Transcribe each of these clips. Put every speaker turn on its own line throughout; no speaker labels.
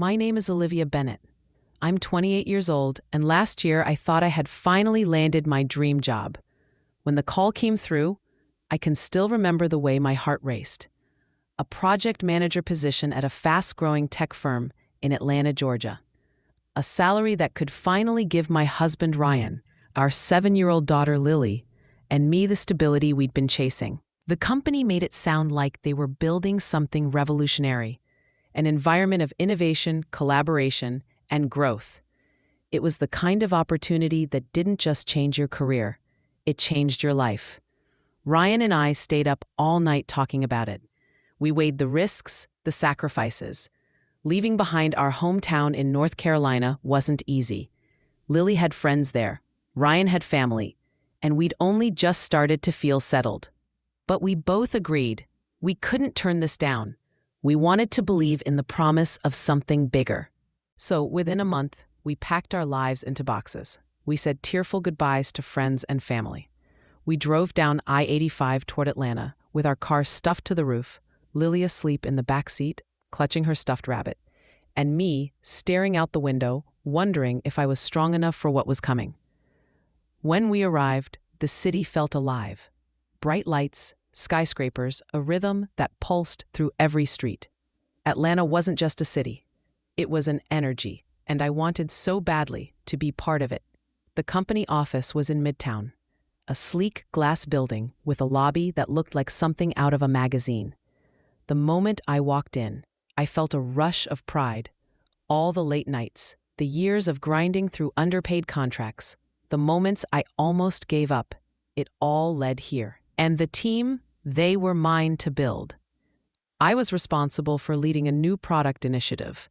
My name is Olivia Bennett. I'm 28 years old, and last year I thought I had finally landed my dream job. When the call came through, I can still remember the way my heart raced. A project manager position at a fast-growing tech firm in Atlanta, Georgia. A salary that could finally give my husband Ryan, our 7-year-old daughter Lily, and me the stability we'd been chasing. The company made it sound like they were building something revolutionary, an environment of innovation, collaboration, and growth. It was the kind of opportunity that didn't just change your career, it changed your life. Ryan and I stayed up all night talking about it. We weighed the risks, the sacrifices. Leaving behind our hometown in North Carolina wasn't easy. Lily had friends there, Ryan had family, and we'd only just started to feel settled. But we both agreed we couldn't turn this down. We wanted to believe in the promise of something bigger. So within a month, we packed our lives into boxes. We said tearful goodbyes to friends and family. We drove down I-85 toward Atlanta with our car stuffed to the roof, Lily asleep in the back seat, clutching her stuffed rabbit, and me staring out the window, wondering if I was strong enough for what was coming. When we arrived, the city felt alive. Bright lights, skyscrapers, a rhythm that pulsed through every street. Atlanta wasn't just a city. It was an energy, and I wanted so badly to be part of it. The company office was in Midtown, a sleek glass building with a lobby that looked like something out of a magazine. The moment I walked in, I felt a rush of pride. All the late nights, the years of grinding through underpaid contracts, the moments I almost gave up, it all led here. And the team, they were mine to build. I was responsible for leading a new product initiative.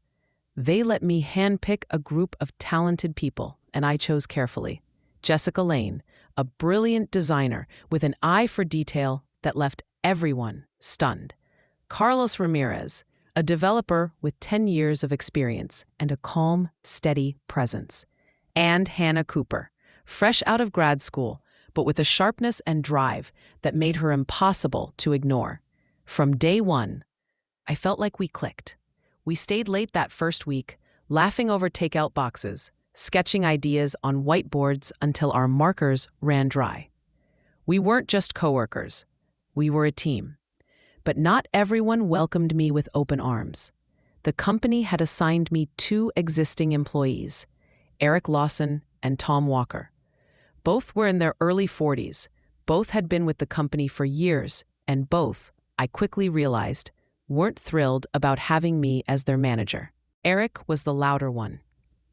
They let me handpick a group of talented people, and I chose carefully. Jessica Lane, a brilliant designer with an eye for detail that left everyone stunned. Carlos Ramirez, a developer with 10 years of experience and a calm, steady presence. And Hannah Cooper, fresh out of grad school, but with a sharpness and drive that made her impossible to ignore. From day one, I felt like we clicked. We stayed late that first week, laughing over takeout boxes, sketching ideas on whiteboards until our markers ran dry. We weren't just coworkers. We were a team. But not everyone welcomed me with open arms. The company had assigned me 2 existing employees, Eric Lawson and Tom Walker. Both were in their early 40s, both had been with the company for years, and both, I quickly realized, weren't thrilled about having me as their manager. Eric was the louder one,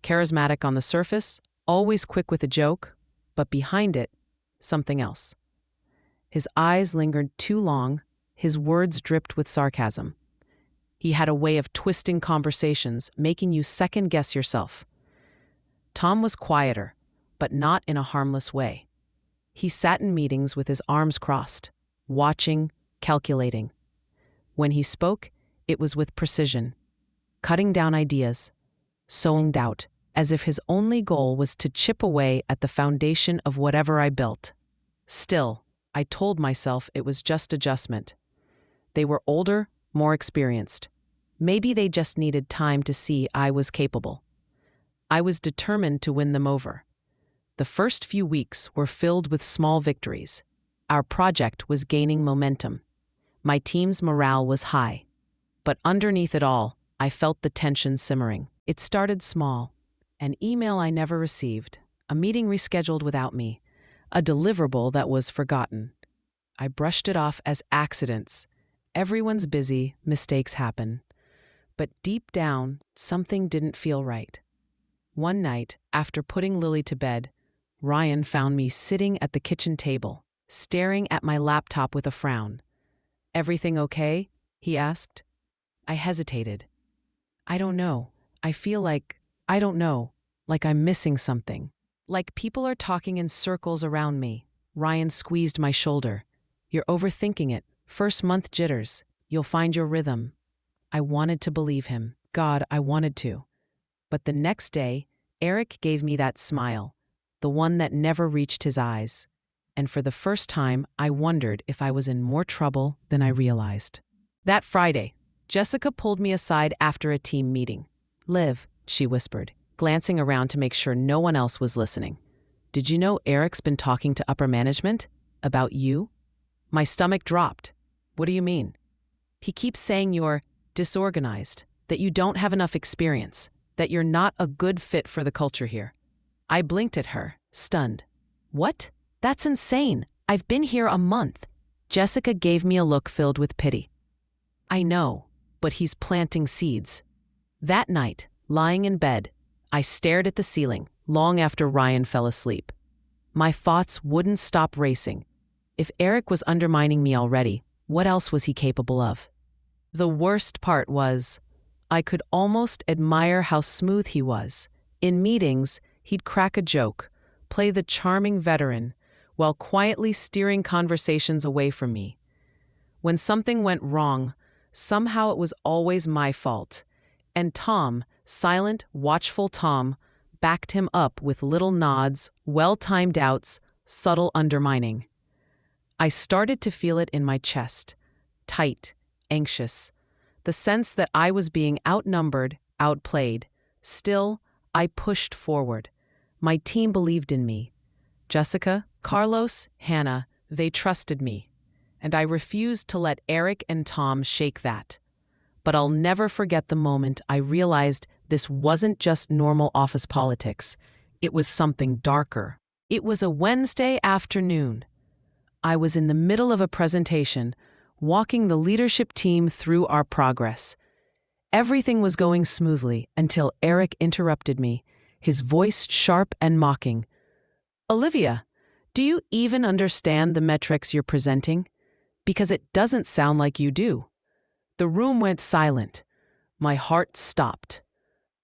charismatic on the surface, always quick with a joke, but behind it, something else. His eyes lingered too long, his words dripped with sarcasm. He had a way of twisting conversations, making you second-guess yourself. Tom was quieter, but not in a harmless way. He sat in meetings with his arms crossed, watching, calculating. When he spoke, it was with precision, cutting down ideas, sowing doubt, as if his only goal was to chip away at the foundation of whatever I built. Still, I told myself it was just adjustment. They were older, more experienced. Maybe they just needed time to see I was capable. I was determined to win them over. The first few weeks were filled with small victories. Our project was gaining momentum. My team's morale was high. But underneath it all, I felt the tension simmering. It started small. An email I never received, a meeting rescheduled without me, a deliverable that was forgotten. I brushed it off as accidents. Everyone's busy, mistakes happen. But deep down, something didn't feel right. One night, after putting Lily to bed, Ryan found me sitting at the kitchen table, staring at my laptop with a frown. "Everything okay?" he asked. I hesitated. "I don't know. I feel like, I don't know, like I'm missing something. Like people are talking in circles around me." Ryan squeezed my shoulder. "You're overthinking it. First month jitters. You'll find your rhythm." I wanted to believe him. God, I wanted to. But the next day, Eric gave me that smile, the one that never reached his eyes. And for the first time, I wondered if I was in more trouble than I realized. That Friday, Jessica pulled me aside after a team meeting. Liv, she whispered, glancing around to make sure no one else was listening. Did you know Eric's been talking to upper management? About you? My stomach dropped. What do you mean? He keeps saying you're disorganized, that you don't have enough experience, that you're not a good fit for the culture here. I blinked at her, stunned. What? That's insane. I've been here a month. Jessica gave me a look filled with pity. I know, but he's planting seeds. That night, lying in bed, I stared at the ceiling long after Ryan fell asleep. My thoughts wouldn't stop racing. If Eric was undermining me already, what else was he capable of? The worst part was, I could almost admire how smooth he was. In meetings, he'd crack a joke, play the charming veteran, while quietly steering conversations away from me. When something went wrong, somehow it was always my fault. And Tom, silent, watchful Tom, backed him up with little nods, well-timed outs, subtle undermining. I started to feel it in my chest, tight, anxious, the sense that I was being outnumbered, outplayed. Still, I pushed forward. My team believed in me. Jessica, Carlos, Hannah, they trusted me. And I refused to let Eric and Tom shake that. But I'll never forget the moment I realized this wasn't just normal office politics. It was something darker. It was a Wednesday afternoon. I was in the middle of a presentation, walking the leadership team through our progress. Everything was going smoothly until Eric interrupted me, his voice sharp and mocking. Olivia, do you even understand the metrics you're presenting? Because it doesn't sound like you do. The room went silent. My heart stopped.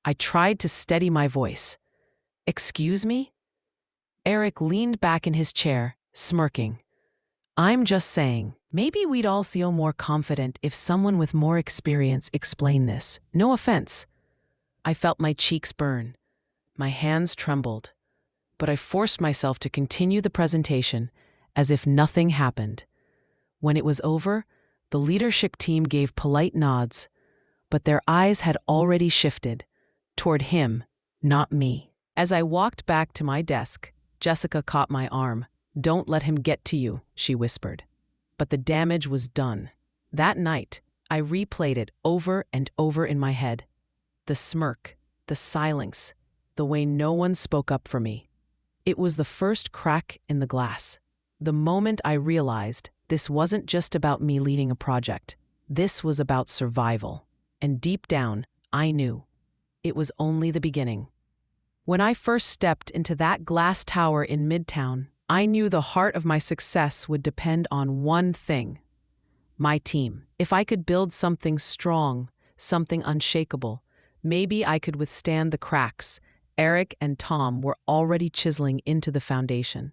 I tried to steady my voice. Excuse me? Eric leaned back in his chair, smirking. I'm just saying, maybe we'd all feel more confident if someone with more experience explained this. No offense. I felt my cheeks burn. My hands trembled. But I forced myself to continue the presentation as if nothing happened. When it was over, the leadership team gave polite nods, but their eyes had already shifted toward him, not me. As I walked back to my desk, Jessica caught my arm. Don't let him get to you, she whispered. But the damage was done. That night, I replayed it over and over in my head. The smirk, the silence, the way no one spoke up for me. It was the first crack in the glass. The moment I realized this wasn't just about me leading a project. This was about survival. And deep down, I knew it was only the beginning. When I first stepped into that glass tower in Midtown, I knew the heart of my success would depend on one thing: my team. If I could build something strong, something unshakable, maybe I could withstand the cracks Eric and Tom were already chiseling into the foundation.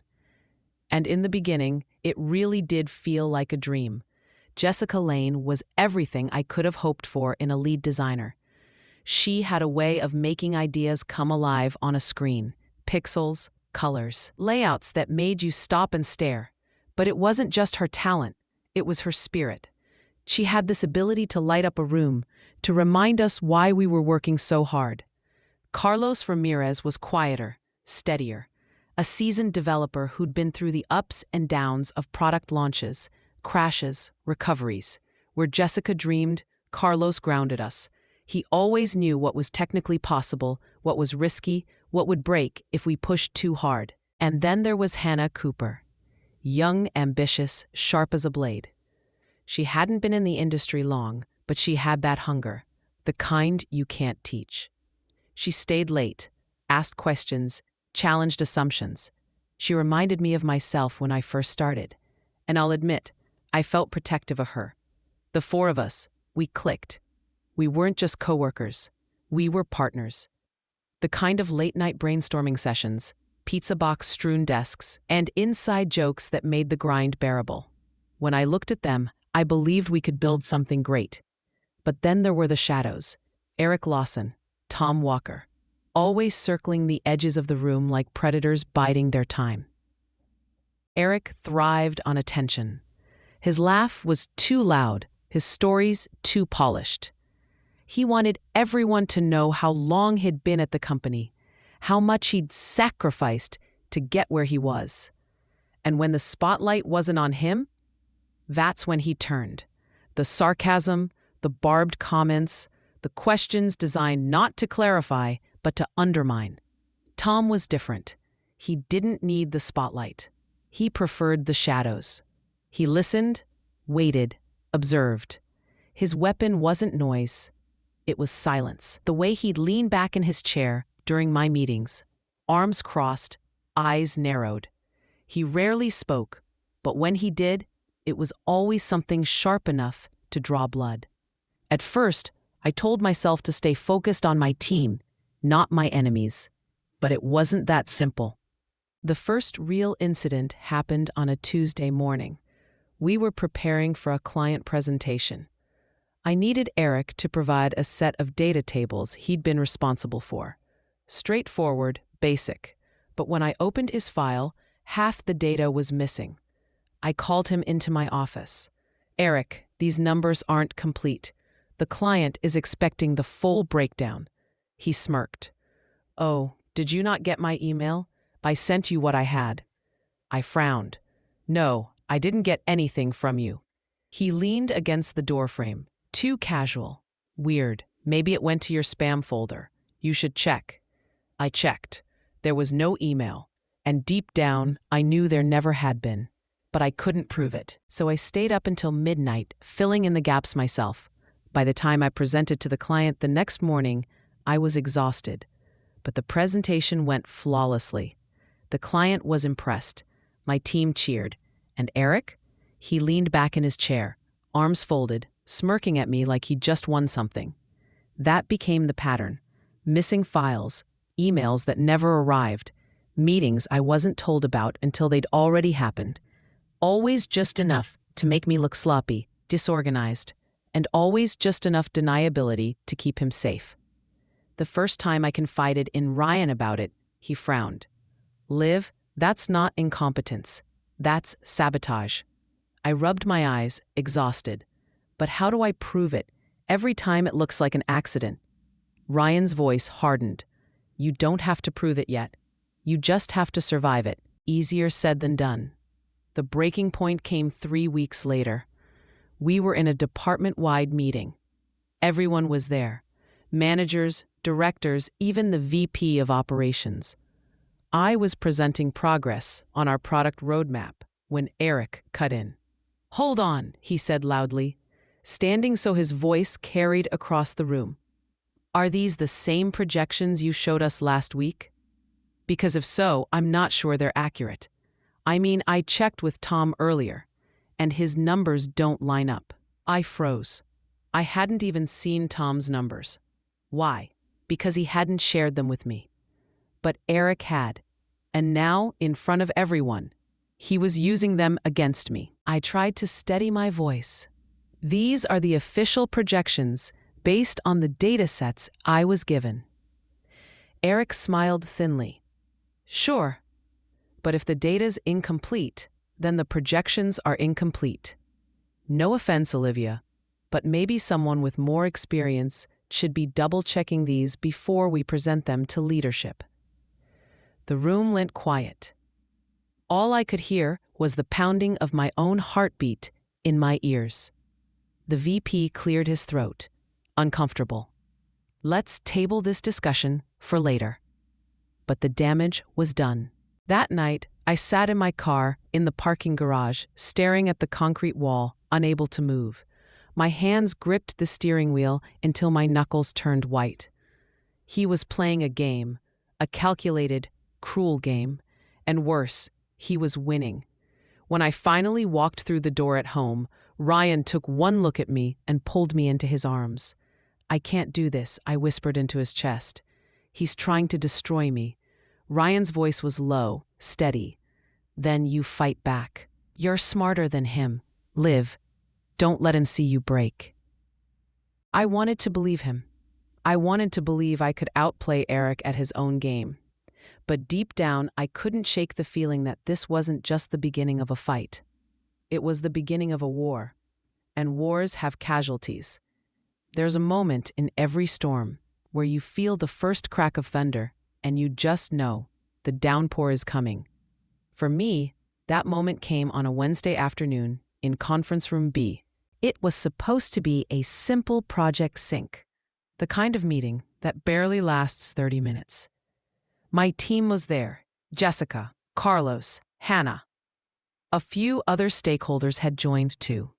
And in the beginning, it really did feel like a dream. Jessica Lane was everything I could have hoped for in a lead designer. She had a way of making ideas come alive on a screen. Pixels, colors, layouts that made you stop and stare. But it wasn't just her talent, it was her spirit. She had this ability to light up a room, to remind us why we were working so hard. Carlos Ramirez was quieter, steadier, a seasoned developer who'd been through the ups and downs of product launches, crashes, recoveries. Where Jessica dreamed, Carlos grounded us. He always knew what was technically possible, what was risky, what would break if we pushed too hard. And then there was Hannah Cooper. Young, ambitious, sharp as a blade. She hadn't been in the industry long, but she had that hunger, the kind you can't teach. She stayed late, asked questions, challenged assumptions. She reminded me of myself when I first started. And I'll admit, I felt protective of her. The four of us, we clicked. We weren't just coworkers. We were partners. The kind of late-night brainstorming sessions, pizza box-strewn desks, and inside jokes that made the grind bearable. When I looked at them, I believed we could build something great. But then there were the shadows. Eric Lawson, Tom Walker, always circling the edges of the room like predators biding their time. Eric thrived on attention. His laugh was too loud, his stories too polished. He wanted everyone to know how long he'd been at the company, how much he'd sacrificed to get where he was. And when the spotlight wasn't on him, that's when he turned. The sarcasm, the barbed comments, the questions designed not to clarify, but to undermine. Tom was different. He didn't need the spotlight. He preferred the shadows. He listened, waited, observed. His weapon wasn't noise. It was silence. The way he'd lean back in his chair during my meetings, arms crossed, eyes narrowed. He rarely spoke, but when he did, it was always something sharp enough to draw blood. At first, I told myself to stay focused on my team, not my enemies. But it wasn't that simple. The first real incident happened on a Tuesday morning. We were preparing for a client presentation. I needed Eric to provide a set of data tables he'd been responsible for. Straightforward, basic. But when I opened his file, half the data was missing. I called him into my office. "Eric, these numbers aren't complete. The client is expecting the full breakdown." He smirked. "Oh, did you not get my email? I sent you what I had." I frowned. "No, I didn't get anything from you." He leaned against the doorframe. Too casual. "Weird. Maybe it went to your spam folder. You should check." I checked. There was no email. And deep down, I knew there never had been. But I couldn't prove it. So I stayed up until midnight, filling in the gaps myself. By the time I presented to the client the next morning, I was exhausted. But the presentation went flawlessly. The client was impressed. My team cheered. And Eric? He leaned back in his chair, arms folded, smirking at me like he'd just won something. That became the pattern. Missing files, emails that never arrived, meetings I wasn't told about until they'd already happened. Always just enough to make me look sloppy, disorganized, and always just enough deniability to keep him safe. The first time I confided in Ryan about it, he frowned. "Liv, that's not incompetence. That's sabotage." I rubbed my eyes, exhausted. But how do I prove it? Every time it looks like an accident. Ryan's voice hardened. "You don't have to prove it yet. You just have to survive it." Easier said than done. The breaking point came 3 weeks later. We were in a department-wide meeting. Everyone was there. Managers, directors, even the VP of operations. I was presenting progress on our product roadmap when Eric cut in. "Hold on," he said loudly, standing so his voice carried across the room. "Are these the same projections you showed us last week? Because if so, I'm not sure they're accurate. I mean, I checked with Tom earlier, and his numbers don't line up." I froze. I hadn't even seen Tom's numbers. Why? Because he hadn't shared them with me. But Eric had, and now, in front of everyone, he was using them against me. I tried to steady my voice. "These are the official projections based on the data sets I was given." Eric smiled thinly. "Sure, but if the data's incomplete, then the projections are incomplete. No offense, Olivia, but maybe someone with more experience should be double-checking these before we present them to leadership." The room went quiet. All I could hear was the pounding of my own heartbeat in my ears. The VP cleared his throat, uncomfortable. "Let's table this discussion for later." But the damage was done. That night, I sat in my car in the parking garage, staring at the concrete wall, unable to move. My hands gripped the steering wheel until my knuckles turned white. He was playing a game, a calculated, cruel game, and worse, he was winning. When I finally walked through the door at home, Ryan took one look at me and pulled me into his arms. "I can't do this," I whispered into his chest. "He's trying to destroy me." Ryan's voice was low, steady. "Then you fight back. You're smarter than him. Liv, don't let him see you break." I wanted to believe him. I wanted to believe I could outplay Eric at his own game. But deep down, I couldn't shake the feeling that this wasn't just the beginning of a fight. It was the beginning of a war. And wars have casualties. There's a moment in every storm where you feel the first crack of thunder and you just know the downpour is coming. For me, that moment came on a Wednesday afternoon in Conference Room B. It was supposed to be a simple project sync, the kind of meeting that barely lasts 30 minutes. My team was there: Jessica, Carlos, Hannah. A few other stakeholders had joined too.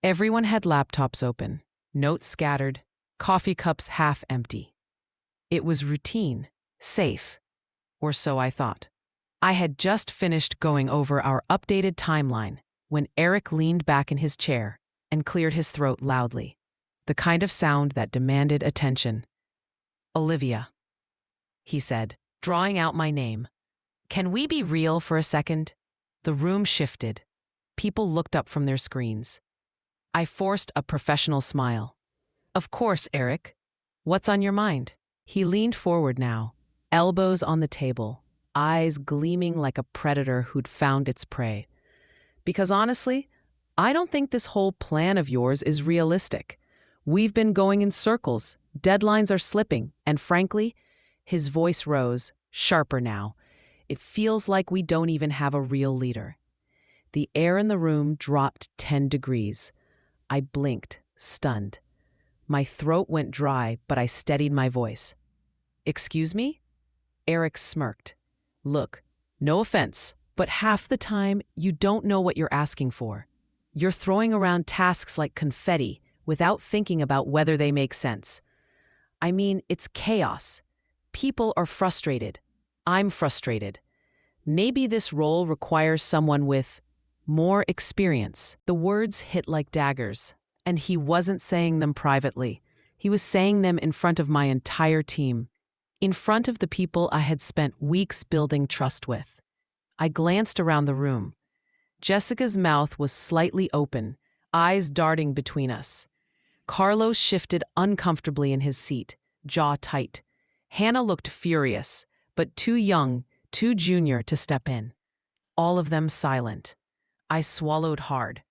Everyone had laptops open, notes scattered, coffee cups half empty. It was routine, safe, or so I thought. I had just finished going over our updated timeline when Eric leaned back in his chair and cleared his throat loudly, the kind of sound that demanded attention. "Olivia," he said, drawing out my name. "Can we be real for a second?" The room shifted. People looked up from their screens. I forced a professional smile. "Of course, Eric. What's on your mind?" He leaned forward now, elbows on the table, eyes gleaming like a predator who'd found its prey. "Because honestly, I don't think this whole plan of yours is realistic. We've been going in circles, deadlines are slipping, and frankly," his voice rose, sharper now, "it feels like we don't even have a real leader." The air in the room dropped 10 degrees. I blinked, stunned. My throat went dry, but I steadied my voice. "Excuse me?" Eric smirked. "Look, no offense, but half the time you don't know what you're asking for. You're throwing around tasks like confetti without thinking about whether they make sense. I mean, it's chaos. People are frustrated. I'm frustrated. Maybe this role requires someone with more experience." The words hit like daggers, and he wasn't saying them privately. He was saying them in front of my entire team, in front of the people I had spent weeks building trust with. I glanced around the room. Jessica's mouth was slightly open, eyes darting between us. Carlos shifted uncomfortably in his seat, jaw tight. Hannah looked furious, but too young, too junior to step in. All of them silent. I swallowed hard.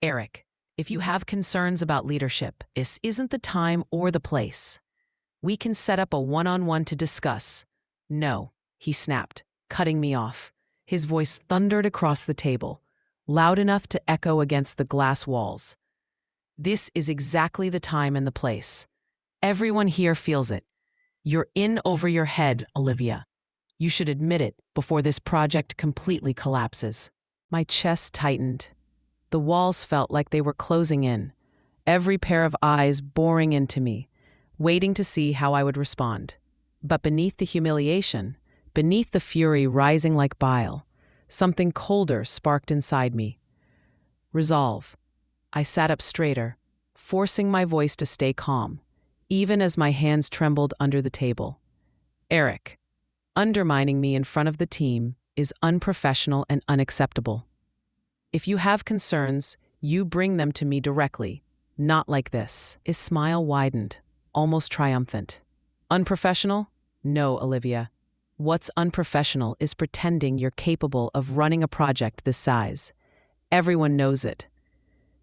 "Eric, if you have concerns about leadership, this isn't the time or the place. We can set up a one-on-one to discuss." "No," he snapped, cutting me off. His voice thundered across the table, loud enough to echo against the glass walls. "This is exactly the time and the place. Everyone here feels it. You're in over your head, Olivia. You should admit it before this project completely collapses." My chest tightened. The walls felt like they were closing in, every pair of eyes boring into me, waiting to see how I would respond. But beneath the humiliation, beneath the fury rising like bile, something colder sparked inside me. Resolve. I sat up straighter, forcing my voice to stay calm, even as my hands trembled under the table. "Eric, undermining me in front of the team is unprofessional and unacceptable. If you have concerns, you bring them to me directly, not like this." His smile widened, almost triumphant. "Unprofessional? No, Olivia. What's unprofessional is pretending you're capable of running a project this size. Everyone knows it."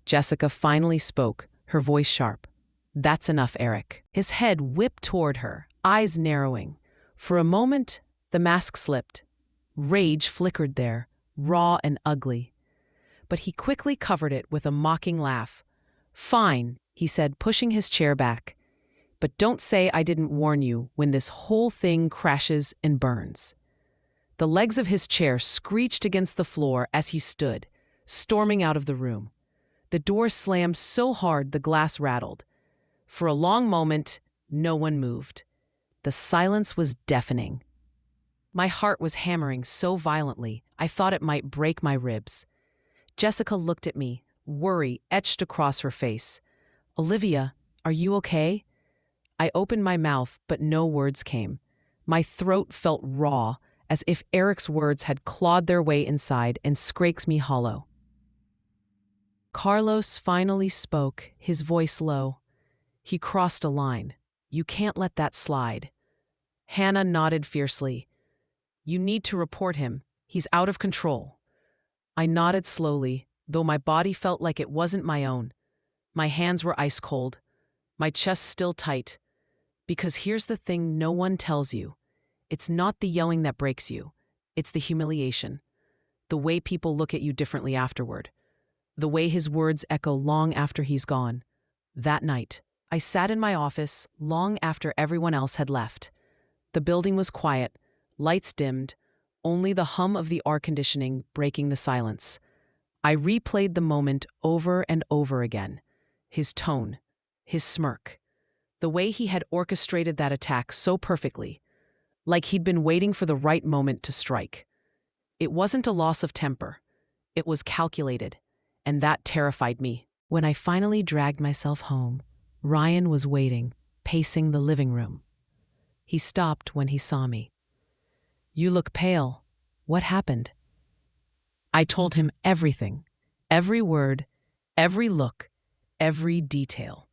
Jessica finally spoke, her voice sharp. "That's enough, Eric." His head whipped toward her, eyes narrowing. For a moment, the mask slipped. Rage flickered there, raw and ugly. But he quickly covered it with a mocking laugh. "Fine," he said, pushing his chair back. "But don't say I didn't warn you when this whole thing crashes and burns." The legs of his chair screeched against the floor as he stood, storming out of the room. The door slammed so hard the glass rattled. For a long moment, no one moved. The silence was deafening. My heart was hammering so violently, I thought it might break my ribs. Jessica looked at me, worry etched across her face. "Olivia, are you okay?" I opened my mouth, but no words came. My throat felt raw, as if Eric's words had clawed their way inside and scraped me hollow. Carlos finally spoke, his voice low. He crossed a line. "You can't let that slide." Hannah nodded fiercely. "You need to report him. He's out of control." I nodded slowly, though my body felt like it wasn't my own. My hands were ice cold. my chest still tight. Because here's the thing no one tells you. It's not the yelling that breaks you. It's the humiliation. The way people look at you differently afterward. The way his words echo long after he's gone. That night, I sat in my office long after everyone else had left. The building was quiet, lights dimmed, only the hum of the air conditioning breaking the silence. I replayed the moment over and over again. His tone, his smirk, the way he had orchestrated that attack so perfectly, like he'd been waiting for the right moment to strike. It wasn't a loss of temper. It was calculated, and that terrified me. When I finally dragged myself home, Ryan was waiting, pacing the living room. He stopped when he saw me. "You look pale. What happened?" I told him everything, every word, every look, every detail.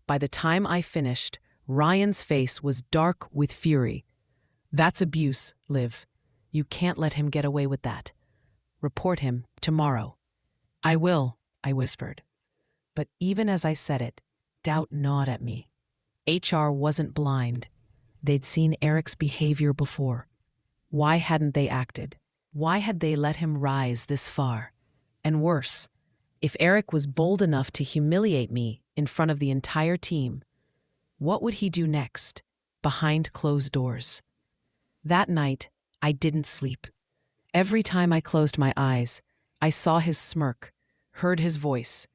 By the time I finished, Ryan's face was dark with fury. "That's abuse, Liv. You can't let him get away with that. Report him tomorrow." "I will," I whispered. But even as I said it, doubt gnawed at me. HR wasn't blind. They'd seen Eric's behavior before. Why hadn't they acted? Why had they let him rise this far? And worse, if Eric was bold enough to humiliate me in front of the entire team, what would he do next, behind closed doors? That night, I didn't sleep. Every time I closed my eyes, I saw his smirk, heard his voice,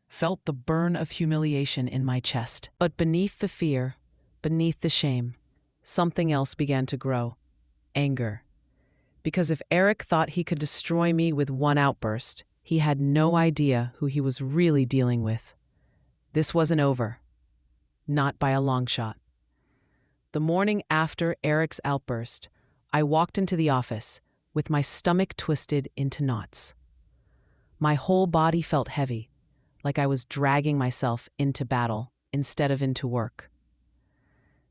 felt the burn of humiliation in my chest. But beneath the fear, beneath the shame, something else began to grow. Anger. Because if Eric thought he could destroy me with one outburst, he had no idea who he was really dealing with. This wasn't over. Not by a long shot. The morning after Eric's outburst, I walked into the office with my stomach twisted into knots. My whole body felt heavy, like I was dragging myself into battle instead of into work.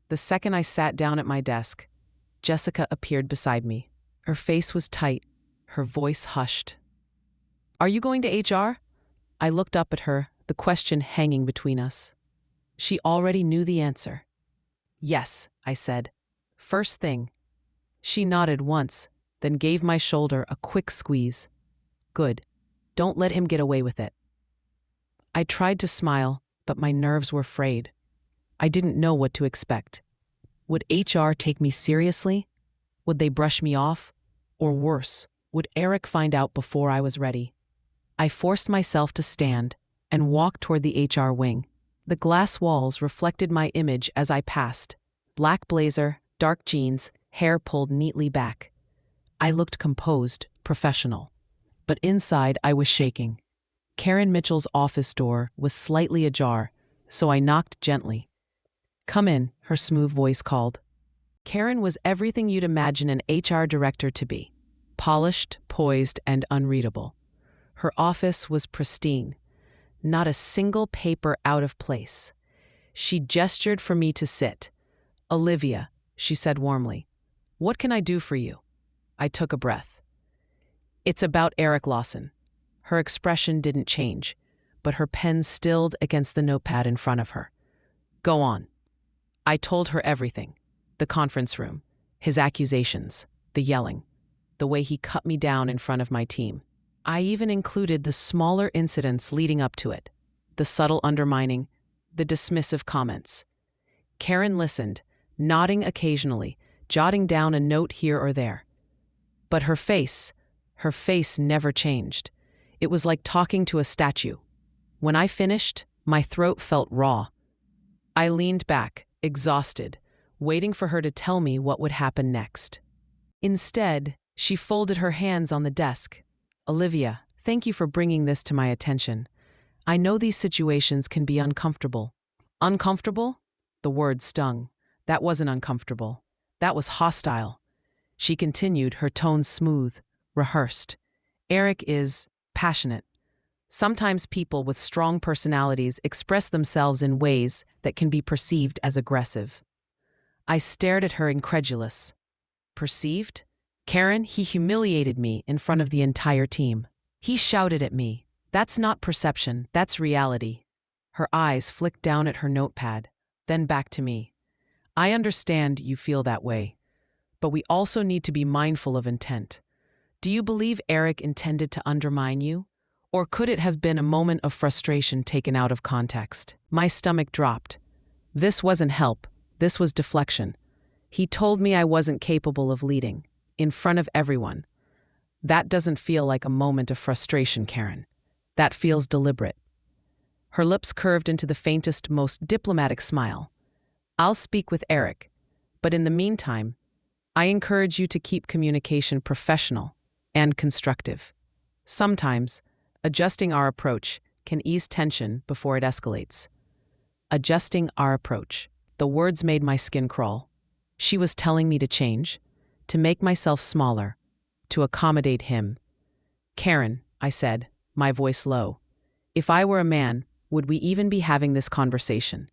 The second I sat down at my desk, Jessica appeared beside me. Her face was tight, her voice hushed. "Are you going to HR?" I looked up at her, the question hanging between us. She already knew the answer. "Yes," I said. "First thing." She nodded once, then gave my shoulder a quick squeeze. "Good. Don't let him get away with it." I tried to smile, but my nerves were frayed. I didn't know what to expect. Would HR take me seriously? Would they brush me off? Or worse, would Eric find out before I was ready? I forced myself to stand and walk toward the HR wing. The glass walls reflected my image as I passed. Black blazer, dark jeans, hair pulled neatly back. I looked composed, professional. But inside I was shaking. Karen Mitchell's office door was slightly ajar, so I knocked gently. "Come in," her smooth voice called. Karen was everything you'd imagine an HR director to be. Polished, poised, and unreadable. Her office was pristine. Not a single paper out of place. She gestured for me to sit. "Olivia," she said warmly, "what can I do for you?" I took a breath. "It's about Eric Lawson." Her expression didn't change, but her pen stilled against the notepad in front of her. "Go on." I told her everything. The conference room, his accusations, the yelling, the way he cut me down in front of my team. I even included the smaller incidents leading up to it, the subtle undermining, the dismissive comments. Karen listened, nodding occasionally, jotting down a note here or there. But her face never changed. It was like talking to a statue. When I finished, my throat felt raw. I leaned back, exhausted, waiting for her to tell me what would happen next. Instead, she folded her hands on the desk. "Olivia, thank you for bringing this to my attention. I know these situations can be uncomfortable." Uncomfortable? The word stung. That wasn't uncomfortable. That was hostile. She continued, her tone smooth, rehearsed. "Eric is passionate. Sometimes people with strong personalities express themselves in ways that can be perceived as aggressive." I stared at her incredulous. Perceived? "Karen, he humiliated me in front of the entire team. He shouted at me. That's not perception, that's reality." Her eyes flicked down at her notepad, Then back to me. I understand you feel that way, but we also need to be mindful of intent. Do you believe Eric intended to undermine you? Or could it have been a moment of frustration taken out of context? My stomach dropped. This wasn't help, this was deflection. He told me I wasn't capable of leading, in front of everyone. That doesn't feel like a moment of frustration, Karen. That feels deliberate. Her lips curved into the faintest, most diplomatic smile. I'll speak with Eric, but in the meantime, I encourage you to keep communication professional and constructive. Sometimes, adjusting our approach can ease tension before it escalates. Adjusting our approach. The words made my skin crawl. She was telling me to change, to make myself smaller, to accommodate him. Karen, I said, my voice low, if I were a man, would we even be having this conversation?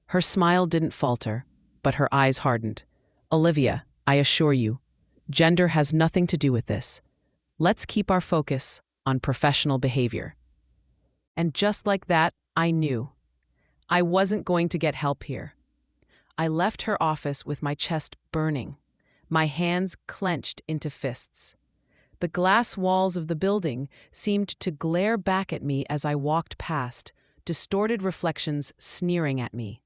Her smile didn't falter, but her eyes hardened. Olivia, I assure you, gender has nothing to do with this. Let's keep our focus on professional behavior. And just like that, I knew. I wasn't going to get help here. I left her office with my chest burning, my hands clenched into fists. The glass walls of the building seemed to glare back at me as I walked past, distorted reflections sneering at me.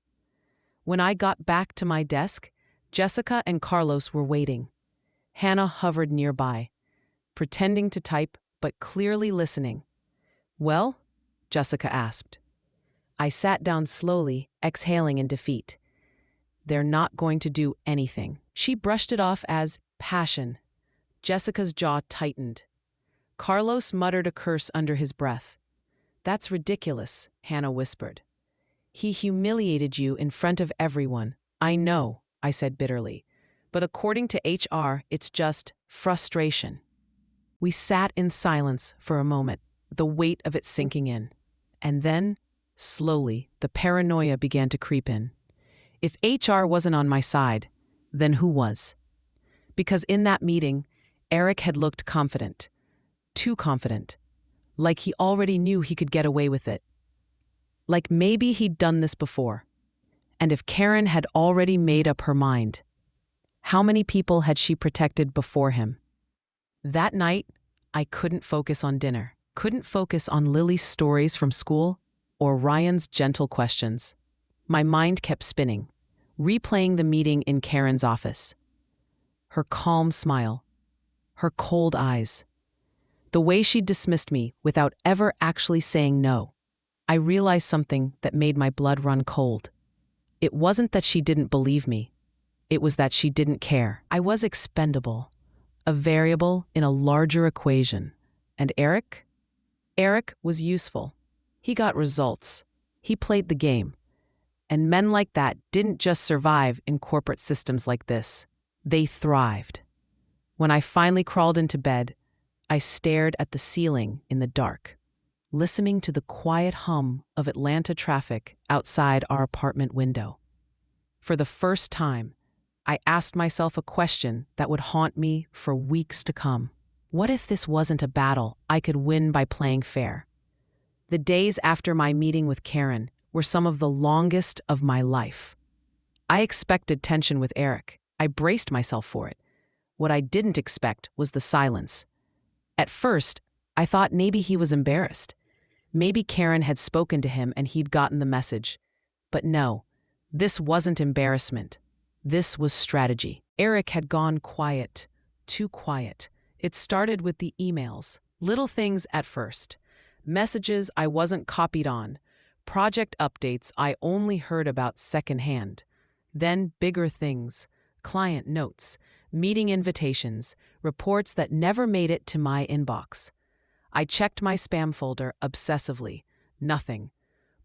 When I got back to my desk, Jessica and Carlos were waiting. Hannah hovered nearby, pretending to type but clearly listening. Well? Jessica asked. I sat down slowly, exhaling in defeat. They're not going to do anything. She brushed it off as passion. Jessica's jaw tightened. Carlos muttered a curse under his breath. That's ridiculous, Hannah whispered. He humiliated you in front of everyone. I know, I said bitterly. But according to HR, it's just frustration. We sat in silence for a moment, the weight of it sinking in. And then, slowly, the paranoia began to creep in. If HR wasn't on my side, then who was? Because in that meeting, Eric had looked confident. Too confident. Like he already knew he could get away with it. Like maybe he'd done this before. And if Karen had already made up her mind, how many people had she protected before him? That night, I couldn't focus on dinner, couldn't focus on Lily's stories from school or Ryan's gentle questions. My mind kept spinning, replaying the meeting in Karen's office. Her calm smile, her cold eyes, the way she dismissed me without ever actually saying no. I realized something that made my blood run cold. It wasn't that she didn't believe me. It was that she didn't care. I was expendable, a variable in a larger equation. And Eric? Eric was useful. He got results. He played the game. And men like that didn't just survive in corporate systems like this. They thrived. When I finally crawled into bed, I stared at the ceiling in the dark, listening to the quiet hum of Atlanta traffic outside our apartment window. For the first time, I asked myself a question that would haunt me for weeks to come. What if this wasn't a battle I could win by playing fair? The days after my meeting with Karen were some of the longest of my life. I expected tension with Eric. I braced myself for it. What I didn't expect was the silence. At first, I thought maybe he was embarrassed. Maybe Karen had spoken to him and he'd gotten the message. But no, this wasn't embarrassment. This was strategy. Eric had gone quiet, too quiet. It started with the emails. Little things at first. Messages I wasn't copied on. Project updates I only heard about secondhand. Then bigger things. Client notes, meeting invitations, reports that never made it to my inbox. I checked my spam folder obsessively. Nothing.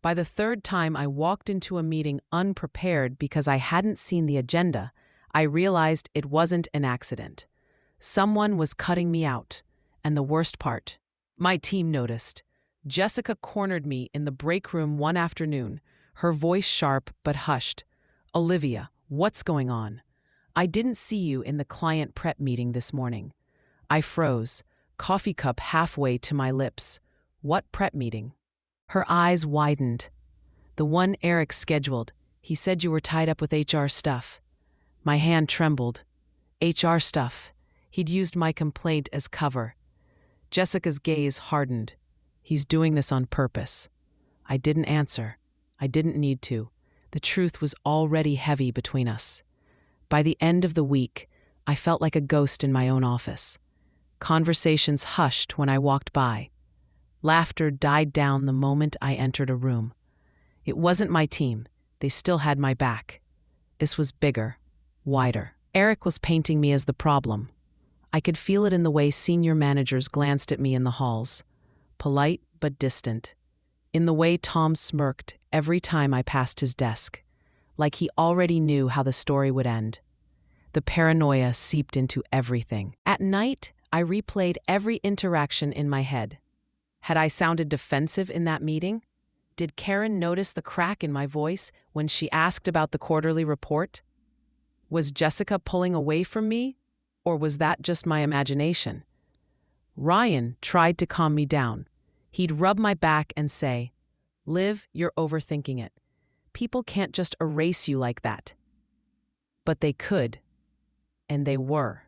By the third time I walked into a meeting unprepared because I hadn't seen the agenda, I realized it wasn't an accident. Someone was cutting me out. And the worst part, my team noticed. Jessica cornered me in the break room one afternoon, her voice sharp but hushed. Olivia, what's going on? I didn't see you in the client prep meeting this morning. I froze, coffee cup halfway to my lips. What prep meeting? Her eyes widened. The one Eric scheduled. He said you were tied up with HR stuff. My hand trembled. HR stuff. He'd used my complaint as cover. Jessica's gaze hardened. He's doing this on purpose. I didn't answer. I didn't need to. The truth was already heavy between us. By the end of the week, I felt like a ghost in my own office. Conversations hushed when I walked by. Laughter died down the moment I entered a room. It wasn't my team. They still had my back. This was bigger, wider. Eric was painting me as the problem. I could feel it in the way senior managers glanced at me in the halls, polite but distant. In the way Tom smirked every time I passed his desk, like he already knew how the story would end. The paranoia seeped into everything. At night, I replayed every interaction in my head. Had I sounded defensive in that meeting? Did Karen notice the crack in my voice when she asked about the quarterly report? Was Jessica pulling away from me, or was that just my imagination? Ryan tried to calm me down. He'd rub my back and say, "Liv, you're overthinking it. People can't just erase you like that." But they could, and they were.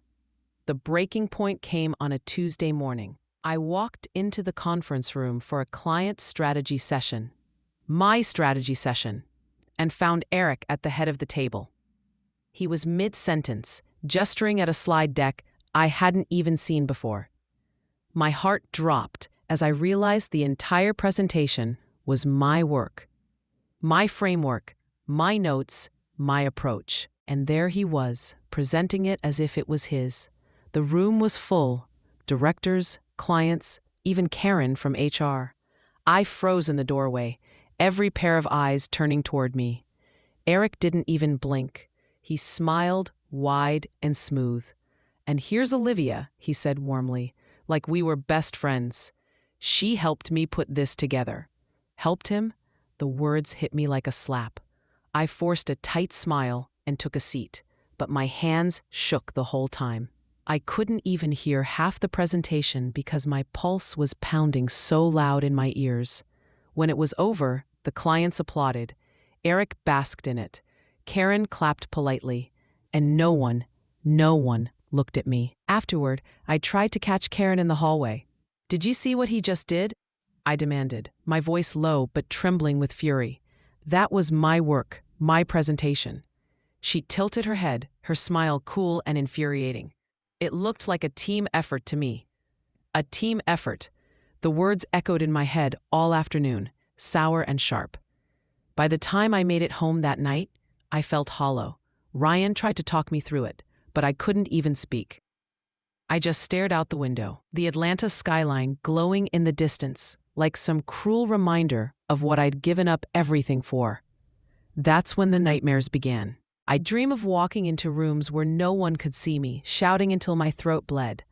The breaking point came on a Tuesday morning. I walked into the conference room for a client strategy session, my strategy session, and found Eric at the head of the table. He was mid-sentence, gesturing at a slide deck I hadn't even seen before. My heart dropped as I realized the entire presentation was my work, my framework, my notes, my approach. And there he was, presenting it as if it was his. The room was full, directors, clients, even Karen from HR. I froze in the doorway, every pair of eyes turning toward me. Eric didn't even blink. He smiled, wide and smooth. "And here's Olivia," he said warmly, like we were best friends. "She helped me put this together." Helped him? The words hit me like a slap. I forced a tight smile and took a seat, but my hands shook the whole time. I couldn't even hear half the presentation because my pulse was pounding so loud in my ears. When it was over, the clients applauded. Eric basked in it. Karen clapped politely, and no one looked at me. Afterward, I tried to catch Karen in the hallway. "Did you see what he just did?" I demanded, my voice low but trembling with fury. That was my work, my presentation. She tilted her head, her smile cool and infuriating. It looked like a team effort to me. A team effort. The words echoed in my head all afternoon, sour and sharp. By the time I made it home that night, I felt hollow. Ryan tried to talk me through it, but I couldn't even speak. I just stared out the window, the Atlanta skyline glowing in the distance, like some cruel reminder of what I'd given up everything for. That's when the nightmares began. I'd dream of walking into rooms where no one could see me, shouting until my throat bled.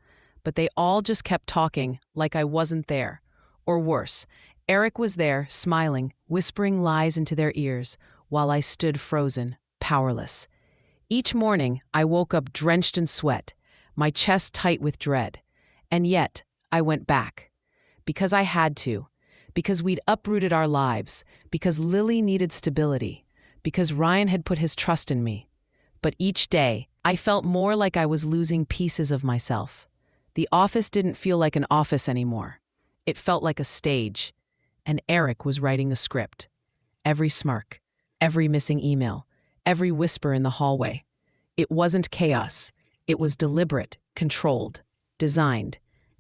But they all just kept talking like I wasn't there. Or worse, Eric was there, smiling, whispering lies into their ears, while I stood frozen, powerless. Each morning, I woke up drenched in sweat, my chest tight with dread. And yet, I went back. Because I had to. Because we'd uprooted our lives. Because Lily needed stability. Because Ryan had put his trust in me. But each day, I felt more like I was losing pieces of myself. The office didn't feel like an office anymore. It felt like a stage. And Eric was writing the script. Every smirk, every missing email, every whisper in the hallway. It wasn't chaos. It was deliberate, controlled, designed.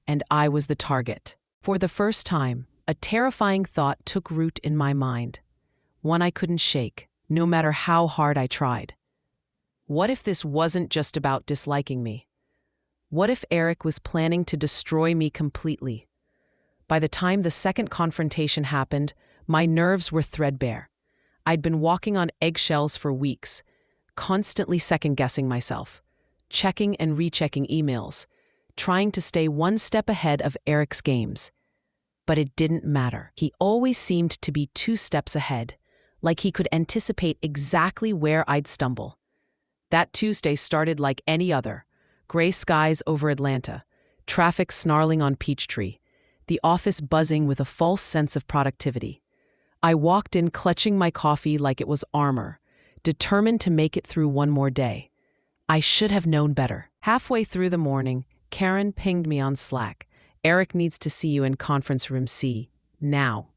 And I was the target. For the first time, a terrifying thought took root in my mind. One I couldn't shake, no matter how hard I tried. What if this wasn't just about disliking me? What if Eric was planning to destroy me completely? By the time the second confrontation happened, my nerves were threadbare. I'd been walking on eggshells for weeks, constantly second-guessing myself, checking and rechecking emails, trying to stay one step ahead of Eric's games. But it didn't matter. He always seemed to be 2 steps ahead, like he could anticipate exactly where I'd stumble. That Tuesday started like any other. Gray skies over Atlanta, traffic snarling on Peachtree, the office buzzing with a false sense of productivity. I walked in clutching my coffee like it was armor, determined to make it through one more day. I should have known better. Halfway through the morning, Karen pinged me on Slack. Eric needs to see you in conference room C. Now.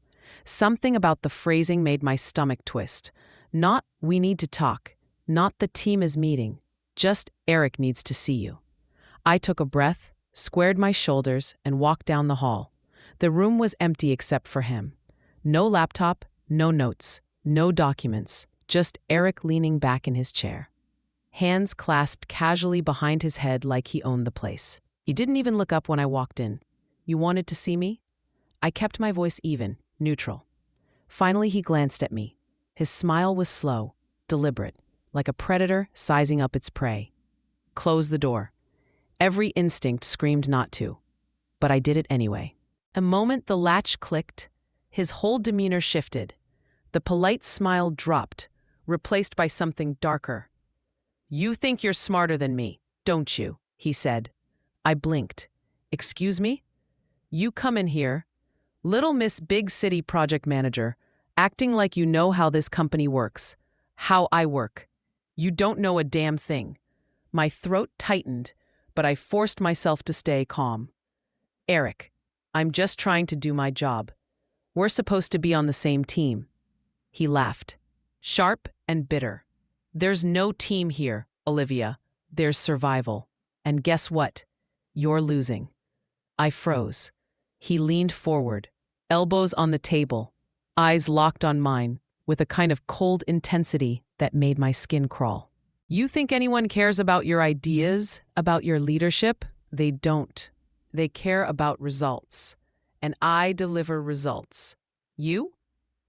Something about the phrasing made my stomach twist. Not, we need to talk. Not, the team is meeting. Just, Eric needs to see you. I took a breath, squared my shoulders, and walked down the hall. The room was empty except for him. No laptop, no notes, no documents, just Eric leaning back in his chair. Hands clasped casually behind his head like he owned the place. He didn't even look up when I walked in. You wanted to see me? I kept my voice even, neutral. Finally, he glanced at me. His smile was slow, deliberate, like a predator sizing up its prey. Close the door. Every instinct screamed not to, but I did it anyway. A moment the latch clicked, his whole demeanor shifted. The polite smile dropped, replaced by something darker. You think you're smarter than me, don't you? He said. I blinked. Excuse me? You come in here, little Miss Big City project manager, acting like you know how this company works, how I work. You don't know a damn thing. My throat tightened, but I forced myself to stay calm. Eric, I'm just trying to do my job. We're supposed to be on the same team. He laughed, sharp and bitter. There's no team here, Olivia. There's survival. And guess what? You're losing. I froze. He leaned forward, elbows on the table, eyes locked on mine, with a kind of cold intensity that made my skin crawl. You think anyone cares about your ideas, about your leadership? They don't. They care about results. And I deliver results. You?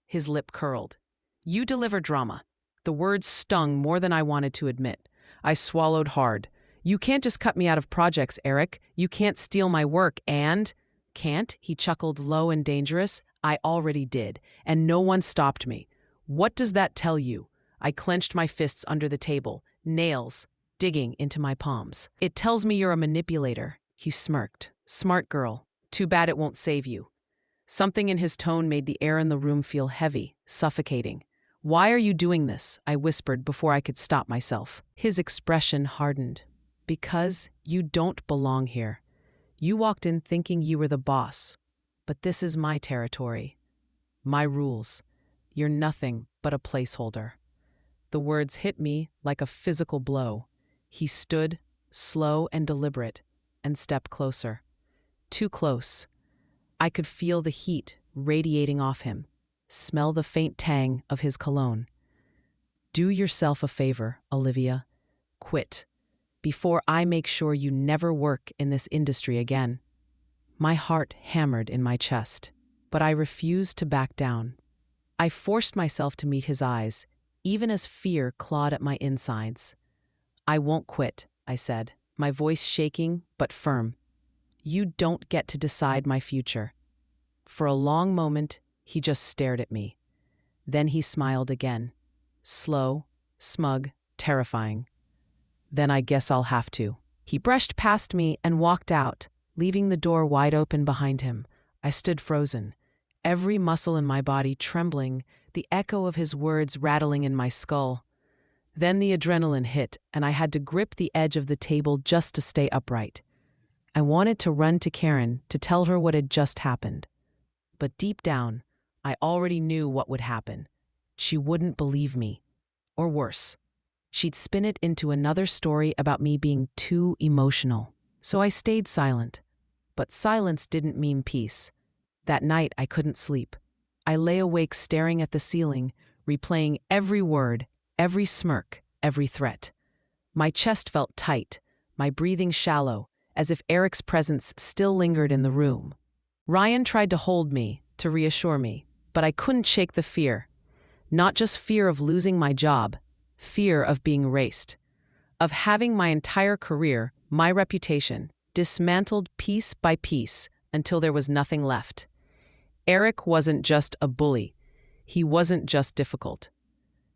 His lip curled. You deliver drama. The words stung more than I wanted to admit. I swallowed hard. You can't just cut me out of projects, Eric. You can't steal my work and... Can't? He chuckled low and dangerous. I already did, and no one stopped me. What does that tell you? I clenched my fists under the table, nails digging into my palms. It tells me you're a manipulator. He smirked. Smart girl. Too bad it won't save you. Something in his tone made the air in the room feel heavy, suffocating. Why are you doing this? I whispered before I could stop myself. His expression hardened. Because you don't belong here. You walked in thinking you were the boss. But this is my territory. My rules. You're nothing but a placeholder. The words hit me like a physical blow. He stood, slow and deliberate, and stepped closer. Too close. I could feel the heat radiating off him, smell the faint tang of his cologne. Do yourself a favor, Olivia. Quit, before I make sure you never work in this industry again. My heart hammered in my chest, but I refused to back down. I forced myself to meet his eyes, even as fear clawed at my insides. I won't quit, I said, my voice shaking but firm. You don't get to decide my future. For a long moment, he just stared at me. Then he smiled again. Slow, smug, terrifying. Then I guess I'll have to. He brushed past me and walked out, leaving the door wide open behind him. I stood frozen, every muscle in my body trembling, the echo of his words rattling in my skull. Then the adrenaline hit, and I had to grip the edge of the table just to stay upright. I wanted to run to Karen to tell her what had just happened. But deep down, I already knew what would happen. She wouldn't believe me. Or worse, she'd spin it into another story about me being too emotional. So I stayed silent. But silence didn't mean peace. That night, I couldn't sleep. I lay awake staring at the ceiling, replaying every word, every smirk, every threat. My chest felt tight, my breathing shallow, as if Eric's presence still lingered in the room. Ryan tried to hold me, to reassure me, but I couldn't shake the fear. Not just fear of losing my job, fear of being erased, of having my entire career, my reputation, dismantled piece by piece until there was nothing left. Eric wasn't just a bully. He wasn't just difficult.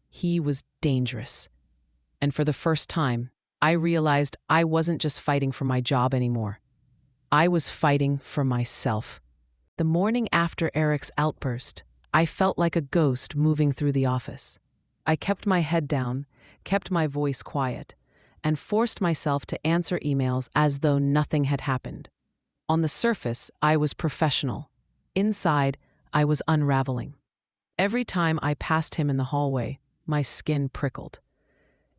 He was dangerous. And for the first time, I realized I wasn't just fighting for my job anymore. I was fighting for myself. The morning after Eric's outburst, I felt like a ghost moving through the office. I kept my head down, kept my voice quiet, and forced myself to answer emails as though nothing had happened. On the surface, I was professional. Inside, I was unraveling. Every time I passed him in the hallway, my skin prickled.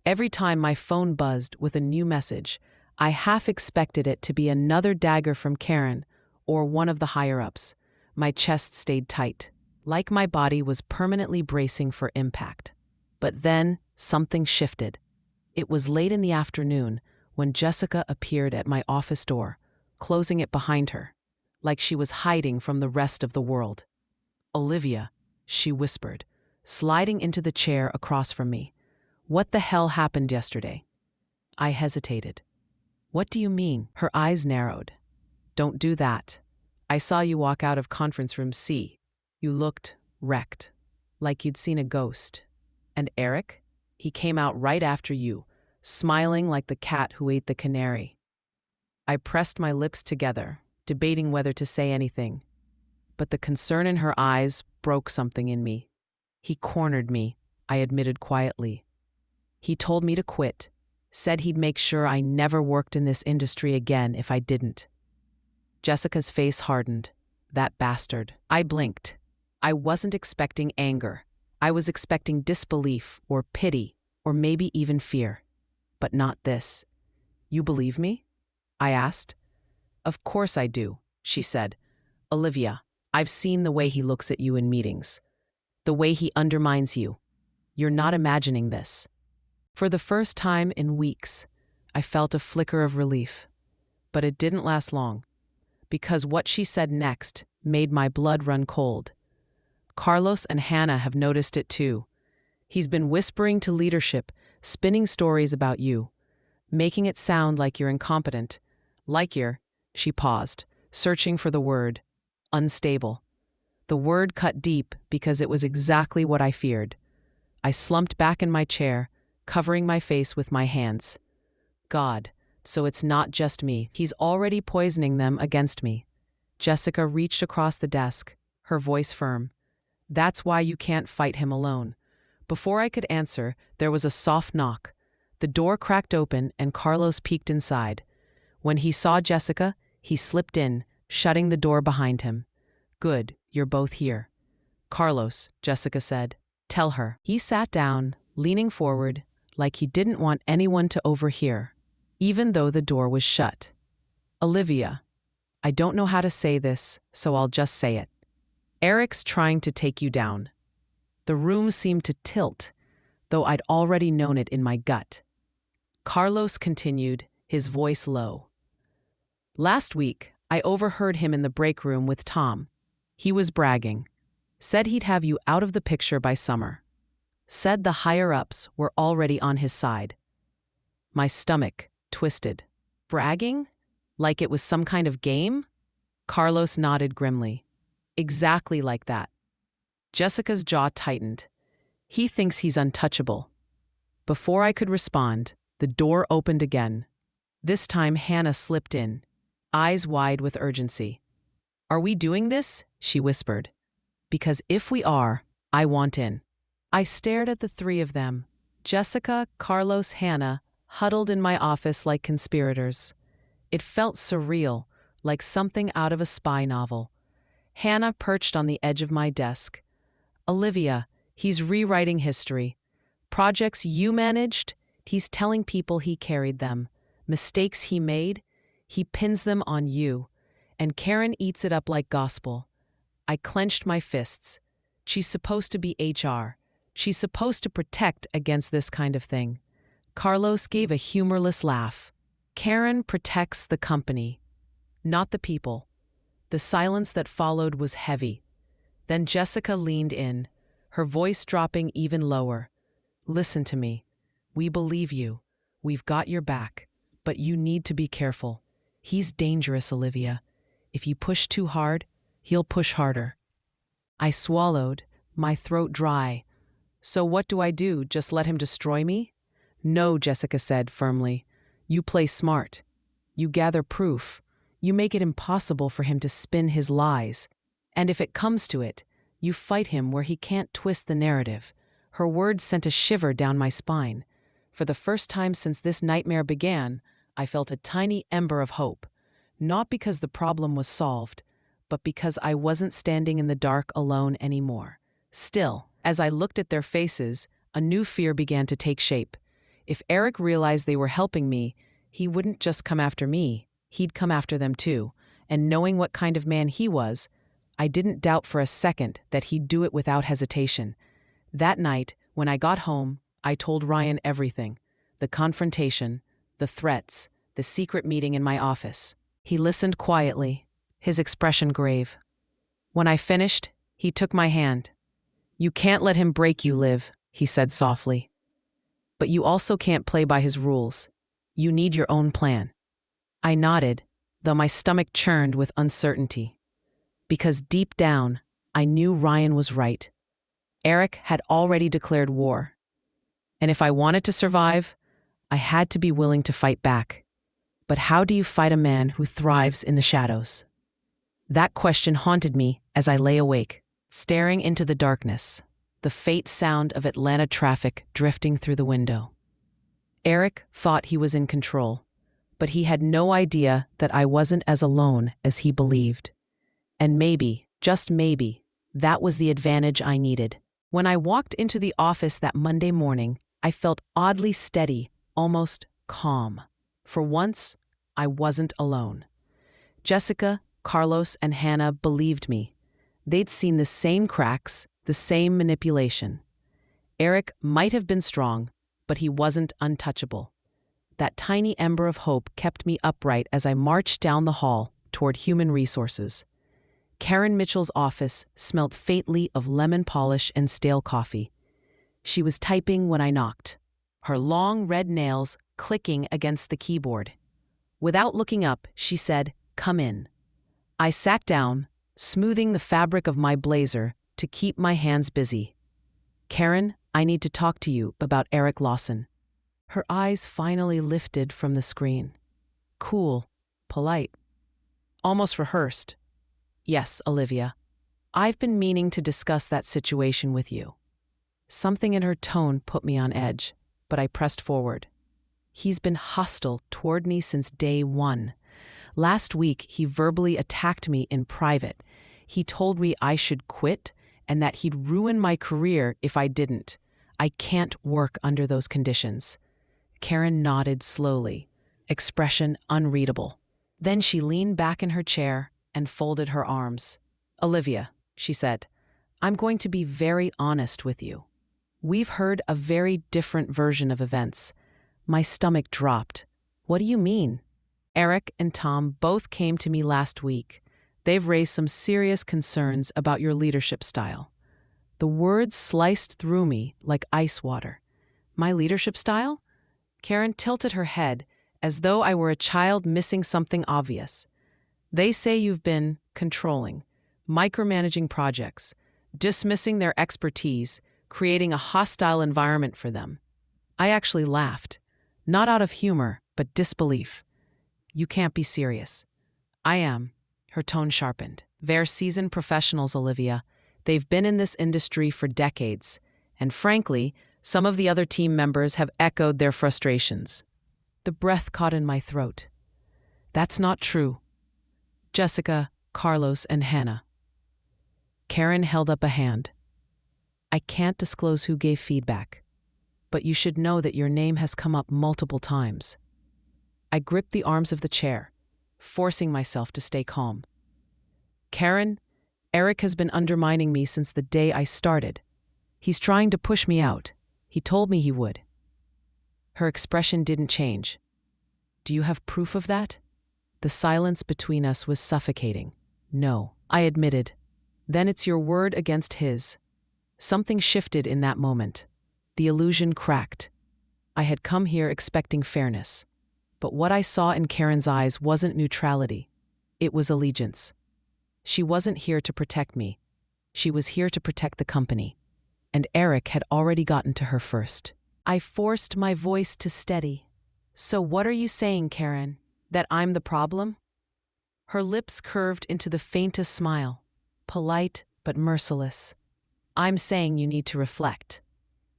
Every time my phone buzzed with a new message, I half expected it to be another dagger from Karen or one of the higher-ups. My chest stayed tight, like my body was permanently bracing for impact. But then something shifted. It was late in the afternoon when Jessica appeared at my office door, closing it behind her, like she was hiding from the rest of the world. "Olivia," she whispered, sliding into the chair across from me. "What the hell happened yesterday?" I hesitated. "What do you mean?" Her eyes narrowed. "Don't do that. I saw you walk out of conference room C. You looked wrecked, like you'd seen a ghost. And Eric? He came out right after you, smiling like the cat who ate the canary." I pressed my lips together, debating whether to say anything. But the concern in her eyes broke something in me. "He cornered me," I admitted quietly. "He told me to quit, said he'd make sure I never worked in this industry again if I didn't." Jessica's face hardened. "That bastard." I blinked. I wasn't expecting anger. I was expecting disbelief or pity or maybe even fear. But not this. "You believe me?" I asked. "Of course I do," she said. "Olivia, I've seen the way he looks at you in meetings. The way he undermines you. You're not imagining this." For the first time in weeks, I felt a flicker of relief. But it didn't last long, because what she said next made my blood run cold. "Carlos and Hannah have noticed it too. He's been whispering to leadership, spinning stories about you, making it sound like you're incompetent. Like you're," she paused, searching for the word, "unstable." The word cut deep because it was exactly what I feared. I slumped back in my chair, covering my face with my hands. God, so it's not just me. He's already poisoning them against me. Jessica reached across the desk, her voice firm. "That's why you can't fight him alone." Before I could answer, there was a soft knock. The door cracked open and Carlos peeked inside. When he saw Jessica, he slipped in, shutting the door behind him. "Good, you're both here." "Carlos," Jessica said, "tell her." He sat down, leaning forward, like he didn't want anyone to overhear, even though the door was shut. "Olivia, I don't know how to say this, so I'll just say it. Eric's trying to take you down." The room seemed to tilt, though I'd already known it in my gut. Carlos continued, his voice low. "Last week, I overheard him in the break room with Tom. He was bragging. Said he'd have you out of the picture by summer. Said the higher-ups were already on his side." My stomach twisted. "Bragging? Like it was some kind of game?" Carlos nodded grimly. "Exactly like that." Jessica's jaw tightened. "He thinks he's untouchable." Before I could respond, the door opened again. This time Hannah slipped in, eyes wide with urgency. "Are we doing this?" she whispered. "Because if we are, I want in." I stared at the three of them, Jessica, Carlos, Hannah, huddled in my office like conspirators. It felt surreal, like something out of a spy novel. Hannah perched on the edge of my desk. "Olivia, he's rewriting history. Projects you managed, he's telling people he carried them. Mistakes he made, he pins them on you. And Karen eats it up like gospel." I clenched my fists. She's supposed to be HR. She's supposed to protect against this kind of thing. Carlos gave a humorless laugh. "Karen protects the company, not the people." The silence that followed was heavy. Then Jessica leaned in, her voice dropping even lower. "Listen to me. We believe you. We've got your back. But you need to be careful. He's dangerous, Olivia. If you push too hard, he'll push harder." I swallowed, my throat dry. "So what do I do? Just let him destroy me?" "No," Jessica said firmly. "You play smart. You gather proof. You make it impossible for him to spin his lies. And if it comes to it, you fight him where he can't twist the narrative. Her words sent a shiver down my spine. For the first time since this nightmare began, I felt a tiny ember of hope. Not because the problem was solved, but because I wasn't standing in the dark alone anymore. Still, as I looked at their faces, a new fear began to take shape. If Eric realized they were helping me, he wouldn't just come after me, he'd come after them too. And knowing what kind of man he was, I didn't doubt for a second that he'd do it without hesitation. That night, when I got home, I told Ryan everything. The confrontation, the threats, the secret meeting in my office. He listened quietly, his expression grave. When I finished, he took my hand. "You can't let him break you, Liv," he said softly. "But you also can't play by his rules. You need your own plan." I nodded, though my stomach churned with uncertainty. Because deep down, I knew Ryan was right. Eric had already declared war. And if I wanted to survive, I had to be willing to fight back. But how do you fight a man who thrives in the shadows? That question haunted me as I lay awake, staring into the darkness, the faint sound of Atlanta traffic drifting through the window. Eric thought he was in control, but he had no idea that I wasn't as alone as he believed. And maybe, just maybe, that was the advantage I needed. When I walked into the office that Monday morning, I felt oddly steady, almost calm. For once, I wasn't alone. Jessica, Carlos, and Hannah believed me. They'd seen the same cracks, the same manipulation. Eric might have been strong, but he wasn't untouchable. That tiny ember of hope kept me upright as I marched down the hall toward human resources. Karen Mitchell's office smelled faintly of lemon polish and stale coffee. She was typing when I knocked, her long red nails clicking against the keyboard. Without looking up, she said, "Come in." I sat down, smoothing the fabric of my blazer to keep my hands busy. "Karen, I need to talk to you about Eric Lawson." Her eyes finally lifted from the screen. Cool, polite, almost rehearsed. "Yes, Olivia. I've been meaning to discuss that situation with you." Something in her tone put me on edge, but I pressed forward. "He's been hostile toward me since day one. Last week, he verbally attacked me in private. He told me I should quit and that he'd ruin my career if I didn't. I can't work under those conditions." Karen nodded slowly, expression unreadable. Then she leaned back in her chair and folded her arms. "Olivia," she said, "I'm going to be very honest with you. We've heard a very different version of events." My stomach dropped. "What do you mean?" "Eric and Tom both came to me last week. They've raised some serious concerns about your leadership style." The words sliced through me like ice water. "My leadership style?" Karen tilted her head as though I were a child missing something obvious. "They say you've been controlling, micromanaging projects, dismissing their expertise, creating a hostile environment for them." I actually laughed, not out of humor, but disbelief. "You can't be serious." "I am." Her tone sharpened. "They're seasoned professionals, Olivia. They've been in this industry for decades, and frankly, some of the other team members have echoed their frustrations." The breath caught in my throat. "That's not true." "Jessica, Carlos, and Hannah." Karen held up a hand. "I can't disclose who gave feedback, but you should know that your name has come up multiple times." I gripped the arms of the chair, forcing myself to stay calm. "Karen, Eric has been undermining me since the day I started. He's trying to push me out. He told me he would." Her expression didn't change. "Do you have proof of that?" The silence between us was suffocating. "No," I admitted. "Then it's your word against his." Something shifted in that moment. The illusion cracked. I had come here expecting fairness. But what I saw in Karen's eyes wasn't neutrality. It was allegiance. She wasn't here to protect me. She was here to protect the company. And Eric had already gotten to her first. I forced my voice to steady. "So what are you saying, Karen? That I'm the problem?" Her lips curved into the faintest smile, polite but merciless. "I'm saying you need to reflect."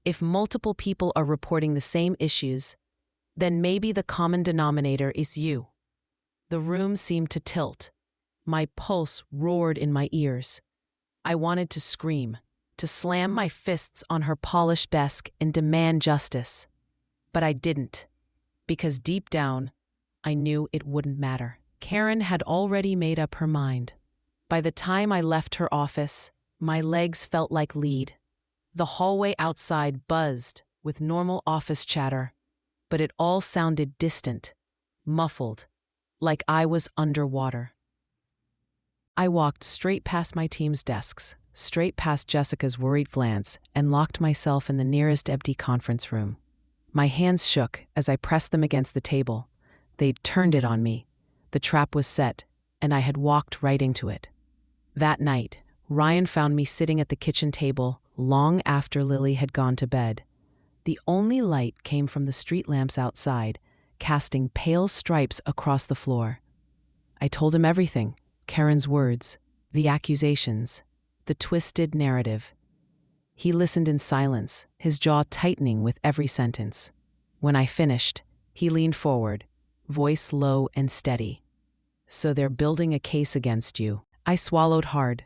If multiple people are reporting the same issues, then maybe the common denominator is you. The room seemed to tilt. My pulse roared in my ears. I wanted to scream, to slam my fists on her polished desk and demand justice. But I didn't, because deep down, I knew it wouldn't matter. Karen had already made up her mind. By the time I left her office, my legs felt like lead. The hallway outside buzzed with normal office chatter, but it all sounded distant, muffled, like I was underwater. I walked straight past my team's desks, straight past Jessica's worried glance, and locked myself in the nearest empty conference room. My hands shook as I pressed them against the table. They'd turned it on me. The trap was set, and I had walked right into it. That night, Ryan found me sitting at the kitchen table long after Lily had gone to bed. The only light came from the street lamps outside, casting pale stripes across the floor. I told him everything: Karen's words, the accusations, the twisted narrative. He listened in silence, his jaw tightening with every sentence. When I finished, he leaned forward, voice low and steady. "So they're building a case against you." I swallowed hard.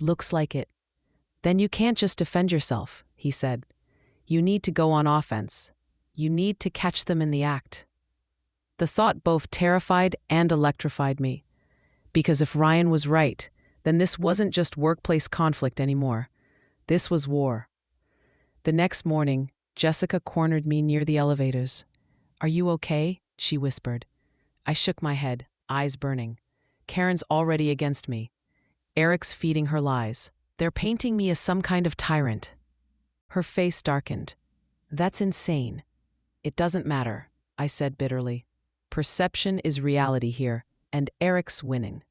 "Looks like it." "Then you can't just defend yourself," he said. "You need to go on offense. You need to catch them in the act." The thought both terrified and electrified me. Because if Ryan was right, then this wasn't just workplace conflict anymore. This was war. The next morning, Jessica cornered me near the elevators. "Are you okay?" she whispered. I shook my head, eyes burning. Karen's already against me. Eric's feeding her lies. They're painting me as some kind of tyrant. Her face darkened. "That's insane." "It doesn't matter," I said bitterly. "Perception is reality here, and Eric's winning."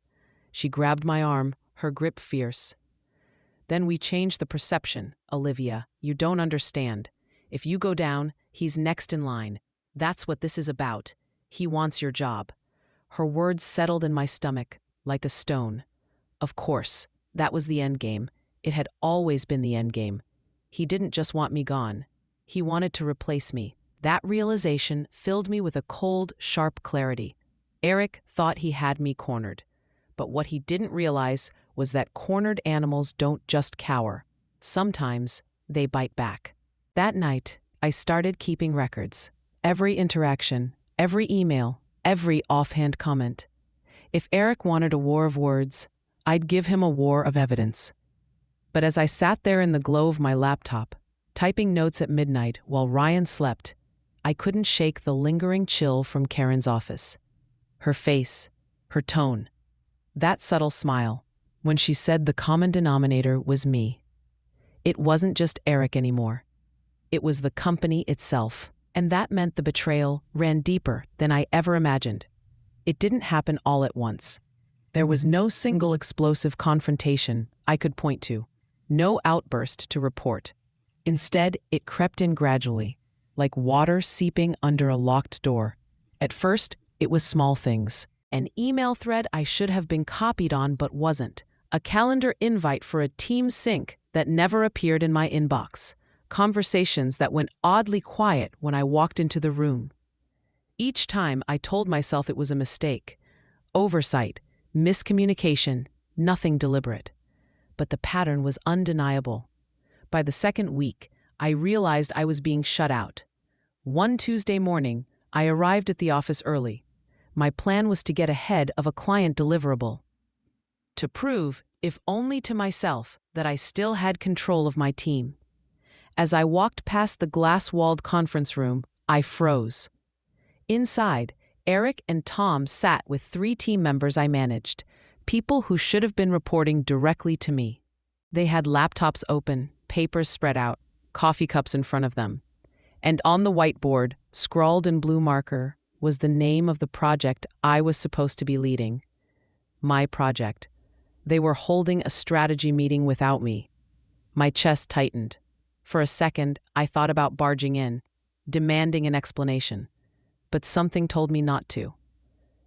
She grabbed my arm, her grip fierce. "Then we change the perception, Olivia. You don't understand. If you go down, he's next in line. That's what this is about. He wants your job." Her words settled in my stomach, like a stone. Of course, that was the end game. It had always been the end game. He didn't just want me gone. He wanted to replace me. That realization filled me with a cold, sharp clarity. Eric thought he had me cornered. But what he didn't realize was that cornered animals don't just cower. Sometimes they bite back. That night, I started keeping records. Every interaction, every email, every offhand comment. If Eric wanted a war of words, I'd give him a war of evidence. But as I sat there in the glow of my laptop, typing notes at midnight while Ryan slept, I couldn't shake the lingering chill from Karen's office. Her face, her tone, that subtle smile, when she said the common denominator was me. It wasn't just Eric anymore. It was the company itself. And that meant the betrayal ran deeper than I ever imagined. It didn't happen all at once. There was no single explosive confrontation I could point to, no outburst to report. Instead, it crept in gradually, like water seeping under a locked door. At first, it was small things. An email thread I should have been copied on but wasn't. A calendar invite for a team sync that never appeared in my inbox. Conversations that went oddly quiet when I walked into the room. Each time I told myself it was a mistake. Oversight, miscommunication, nothing deliberate. But the pattern was undeniable. By the second week, I realized I was being shut out. One Tuesday morning, I arrived at the office early. My plan was to get ahead of a client deliverable. To prove, if only to myself, that I still had control of my team. As I walked past the glass-walled conference room, I froze. Inside, Eric and Tom sat with 3 team members I managed, people who should have been reporting directly to me. They had laptops open, papers spread out, coffee cups in front of them. And on the whiteboard, scrawled in blue marker, was the name of the project I was supposed to be leading. My project. They were holding a strategy meeting without me. My chest tightened. For a second, I thought about barging in, demanding an explanation. But something told me not to.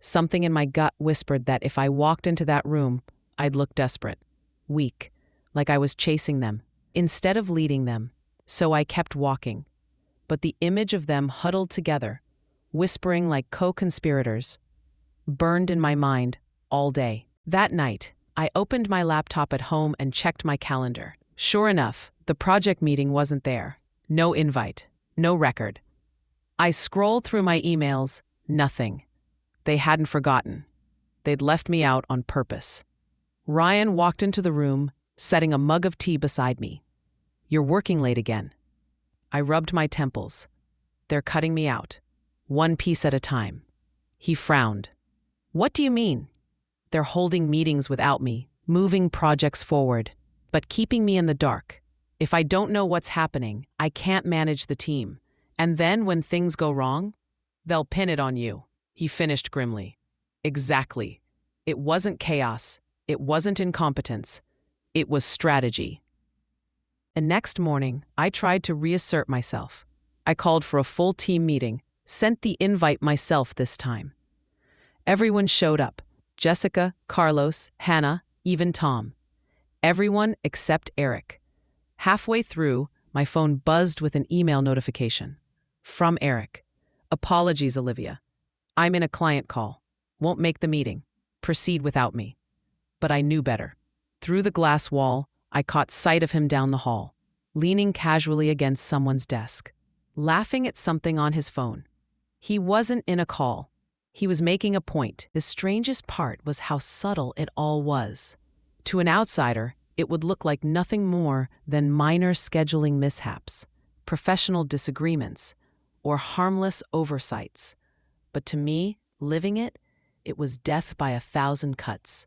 Something in my gut whispered that if I walked into that room, I'd look desperate, weak, like I was chasing them, instead of leading them. So I kept walking. But the image of them huddled together, whispering like co-conspirators, burned in my mind all day. That night, I opened my laptop at home and checked my calendar. Sure enough, the project meeting wasn't there. No invite, no record. I scrolled through my emails, nothing. They hadn't forgotten. They'd left me out on purpose. Ryan walked into the room, setting a mug of tea beside me. "You're working late again." I rubbed my temples. "They're cutting me out, one piece at a time." He frowned. "What do you mean?" "They're holding meetings without me, moving projects forward, but keeping me in the dark. If I don't know what's happening, I can't manage the team. And then when things go wrong, they'll pin it on you." He finished grimly. "Exactly. It wasn't chaos. It wasn't incompetence. It was strategy." And next morning, I tried to reassert myself. I called for a full team meeting, sent the invite myself this time. Everyone showed up. Jessica, Carlos, Hannah, even Tom. Everyone except Eric. Halfway through, my phone buzzed with an email notification. From Eric. "Apologies, Olivia. I'm in a client call. Won't make the meeting. Proceed without me." But I knew better. Through the glass wall, I caught sight of him down the hall, leaning casually against someone's desk, laughing at something on his phone. He wasn't in a call. He was making a point. The strangest part was how subtle it all was. To an outsider, it would look like nothing more than minor scheduling mishaps, professional disagreements, or harmless oversights. But to me, living it, it was death by 1,000 cuts.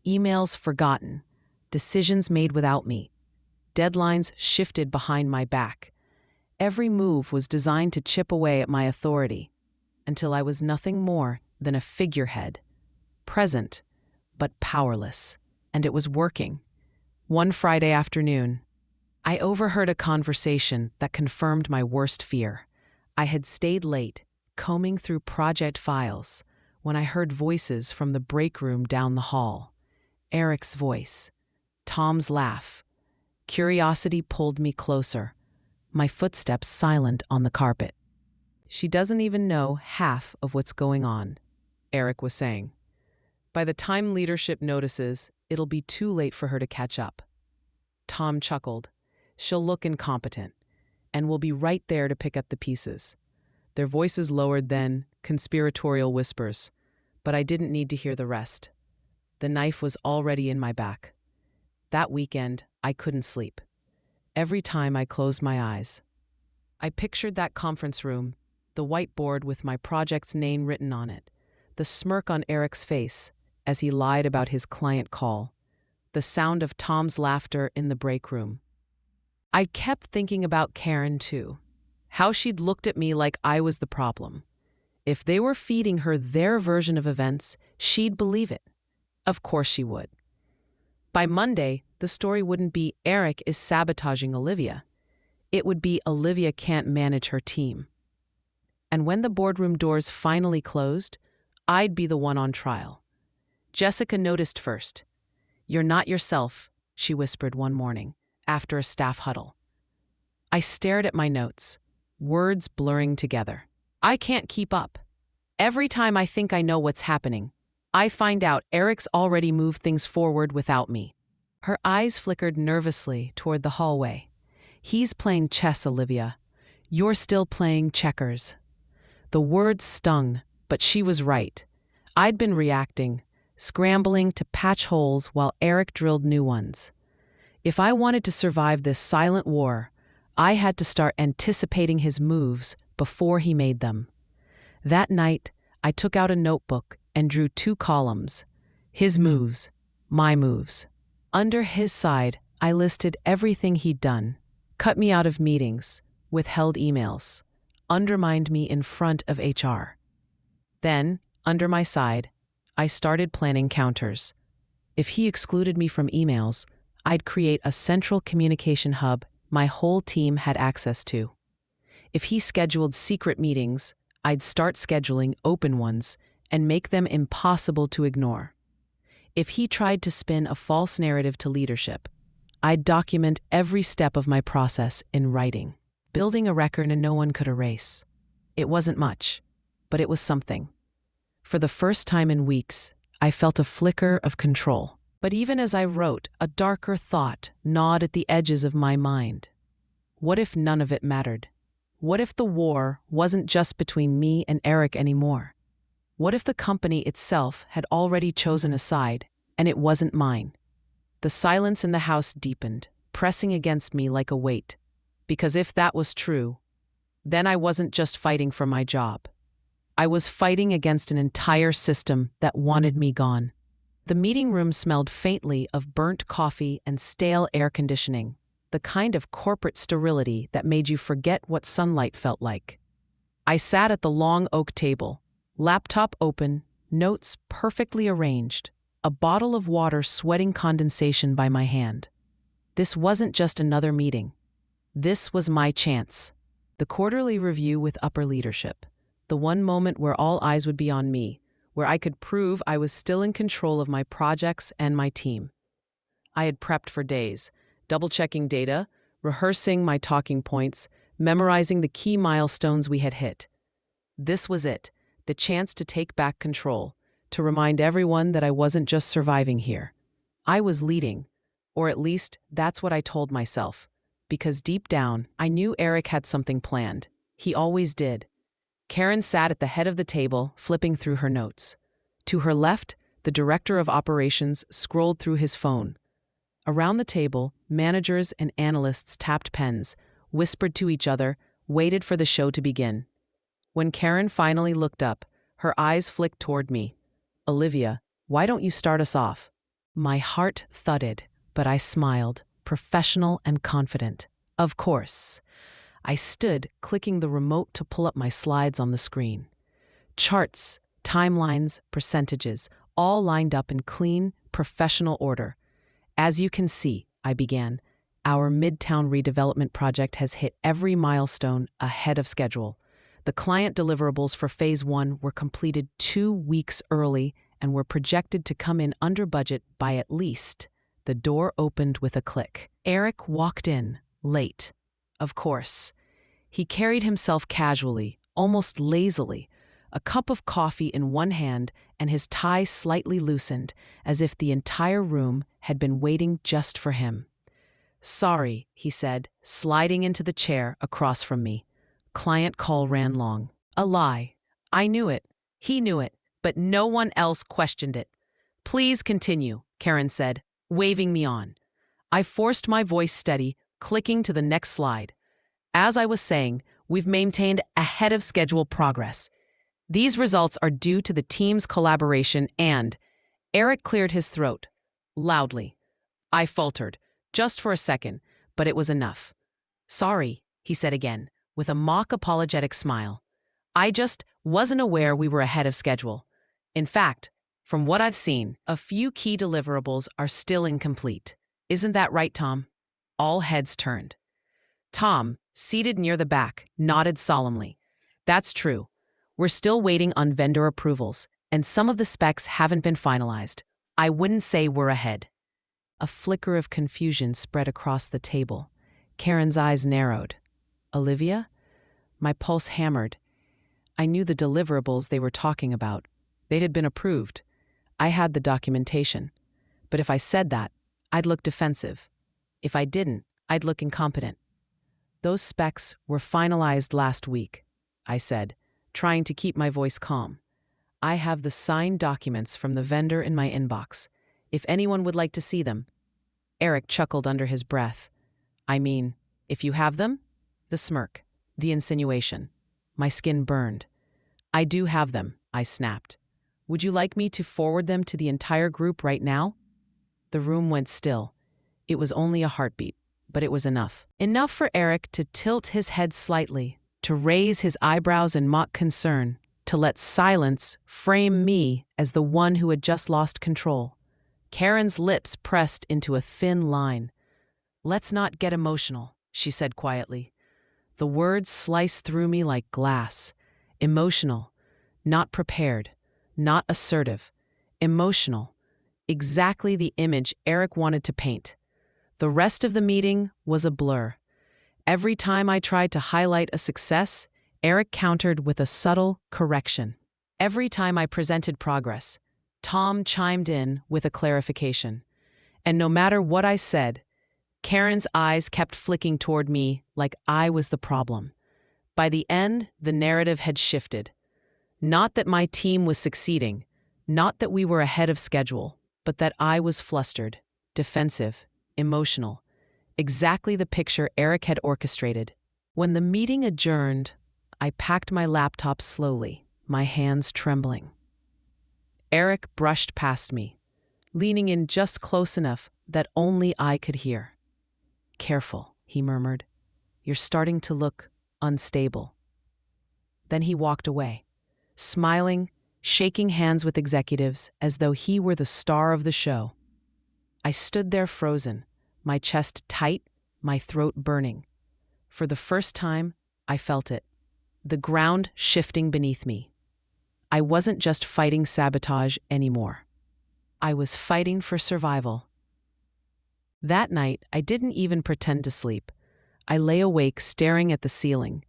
Emails forgotten, decisions made without me, deadlines shifted behind my back. Every move was designed to chip away at my authority, until I was nothing more than a figurehead, present, but powerless. And it was working. One Friday afternoon, I overheard a conversation that confirmed my worst fear. I had stayed late, combing through project files, when I heard voices from the break room down the hall. Eric's voice, Tom's laugh. Curiosity pulled me closer, my footsteps silent on the carpet. "She doesn't even know half of what's going on," Eric was saying. "By the time leadership notices, it'll be too late for her to catch up." Tom chuckled. "She'll look incompetent, and we'll be right there to pick up the pieces." Their voices lowered then, conspiratorial whispers, but I didn't need to hear the rest. The knife was already in my back. That weekend, I couldn't sleep. Every time I closed my eyes, I pictured that conference room, the whiteboard with my project's name written on it, the smirk on Eric's face as he lied about his client call, the sound of Tom's laughter in the break room. I kept thinking about Karen, too, how she'd looked at me like I was the problem. If they were feeding her their version of events, she'd believe it. Of course she would. By Monday, the story wouldn't be Eric is sabotaging Olivia. It would be Olivia can't manage her team. And when the boardroom doors finally closed, I'd be the one on trial. Jessica noticed first. "You're not yourself," she whispered one morning, after a staff huddle. I stared at my notes, words blurring together. "I can't keep up. Every time I think I know what's happening, I find out Eric's already moved things forward without me." Her eyes flickered nervously toward the hallway. "He's playing chess, Olivia. You're still playing checkers." The words stung, but she was right. I'd been reacting, scrambling to patch holes while Eric drilled new ones. If I wanted to survive this silent war, I had to start anticipating his moves before he made them. That night, I took out a notebook and drew 2 columns. His moves, my moves. Under his side, I listed everything he'd done. Cut me out of meetings, withheld emails, undermined me in front of HR. Then, under my side, I started planning counters. If he excluded me from emails, I'd create a central communication hub my whole team had access to. If he scheduled secret meetings, I'd start scheduling open ones and make them impossible to ignore. If he tried to spin a false narrative to leadership, I'd document every step of my process in writing, building a record no one could erase. It wasn't much, but it was something. For the first time in weeks, I felt a flicker of control. But even as I wrote, a darker thought gnawed at the edges of my mind. What if none of it mattered? What if the war wasn't just between me and Eric anymore? What if the company itself had already chosen a side, and it wasn't mine? The silence in the house deepened, pressing against me like a weight. Because if that was true, then I wasn't just fighting for my job. I was fighting against an entire system that wanted me gone. The meeting room smelled faintly of burnt coffee and stale air conditioning, the kind of corporate sterility that made you forget what sunlight felt like. I sat at the long oak table, laptop open, notes perfectly arranged, a bottle of water sweating condensation by my hand. This wasn't just another meeting. This was my chance. The quarterly review with upper leadership. The one moment where all eyes would be on me, where I could prove I was still in control of my projects and my team. I had prepped for days, double-checking data, rehearsing my talking points, memorizing the key milestones we had hit. This was it, the chance to take back control, to remind everyone that I wasn't just surviving here. I was leading, or at least that's what I told myself, because deep down, I knew Eric had something planned. He always did. Karen sat at the head of the table, flipping through her notes. To her left, the director of operations scrolled through his phone. Around the table, managers and analysts tapped pens, whispered to each other, waited for the show to begin. When Karen finally looked up, her eyes flicked toward me. "Olivia, why don't you start us off?" My heart thudded, but I smiled, professional and confident. Of course. I stood, clicking the remote to pull up my slides on the screen. Charts, timelines, percentages, all lined up in clean, professional order. As you can see, I began, our Midtown redevelopment project has hit every milestone ahead of schedule. The client deliverables for Phase 1 were completed 2 weeks early and were projected to come in under budget by at least. The door opened with a click. Eric walked in, late. Of course. He carried himself casually, almost lazily, a cup of coffee in one hand and his tie slightly loosened, as if the entire room had been waiting just for him. "Sorry," he said, sliding into the chair across from me. Client call ran long. A lie. I knew it. He knew it, but no one else questioned it. "Please continue," Karen said, waving me on. I forced my voice steady, clicking to the next slide. As I was saying, we've maintained ahead of schedule progress. These results are due to the team's collaboration and Eric cleared his throat, loudly. I faltered, just for a second, but it was enough. "Sorry," he said again, with a mock apologetic smile. "I just wasn't aware we were ahead of schedule. In fact, from what I've seen, a few key deliverables are still incomplete. Isn't that right, Tom?" All heads turned. Tom, seated near the back, nodded solemnly. "That's true. We're still waiting on vendor approvals, and some of the specs haven't been finalized. I wouldn't say we're ahead." A flicker of confusion spread across the table. Karen's eyes narrowed. "Olivia?" My pulse hammered. I knew the deliverables they were talking about. They had been approved. I had the documentation. But if I said that, I'd look defensive. If I didn't, I'd look incompetent. "Those specs were finalized last week," I said, trying to keep my voice calm. "I have the signed documents from the vendor in my inbox. If anyone would like to see them." Eric chuckled under his breath. "I mean, if you have them?" The smirk, the insinuation. My skin burned. "I do have them," I snapped. "Would you like me to forward them to the entire group right now?" The room went still. It was only a heartbeat, but it was enough. Enough for Eric to tilt his head slightly, to raise his eyebrows in mock concern, to let silence frame me as the one who had just lost control. Karen's lips pressed into a thin line. "Let's not get emotional," she said quietly. The words sliced through me like glass. Emotional. Not prepared. Not assertive. Emotional. Exactly the image Eric wanted to paint. The rest of the meeting was a blur. Every time I tried to highlight a success, Eric countered with a subtle correction. Every time I presented progress, Tom chimed in with a clarification. And no matter what I said, Karen's eyes kept flicking toward me like I was the problem. By the end, the narrative had shifted. Not that my team was succeeding, not that we were ahead of schedule, but that I was flustered, defensive, emotional. Exactly the picture Eric had orchestrated. When the meeting adjourned, I packed my laptop slowly, my hands trembling. Eric brushed past me, leaning in just close enough that only I could hear. "Careful," he murmured. "You're starting to look unstable." Then he walked away, smiling, shaking hands with executives as though he were the star of the show. I stood there frozen, my chest tight, my throat burning. For the first time, I felt it, the ground shifting beneath me. I wasn't just fighting sabotage anymore. I was fighting for survival. That night, I didn't even pretend to sleep. I lay awake staring at the ceiling,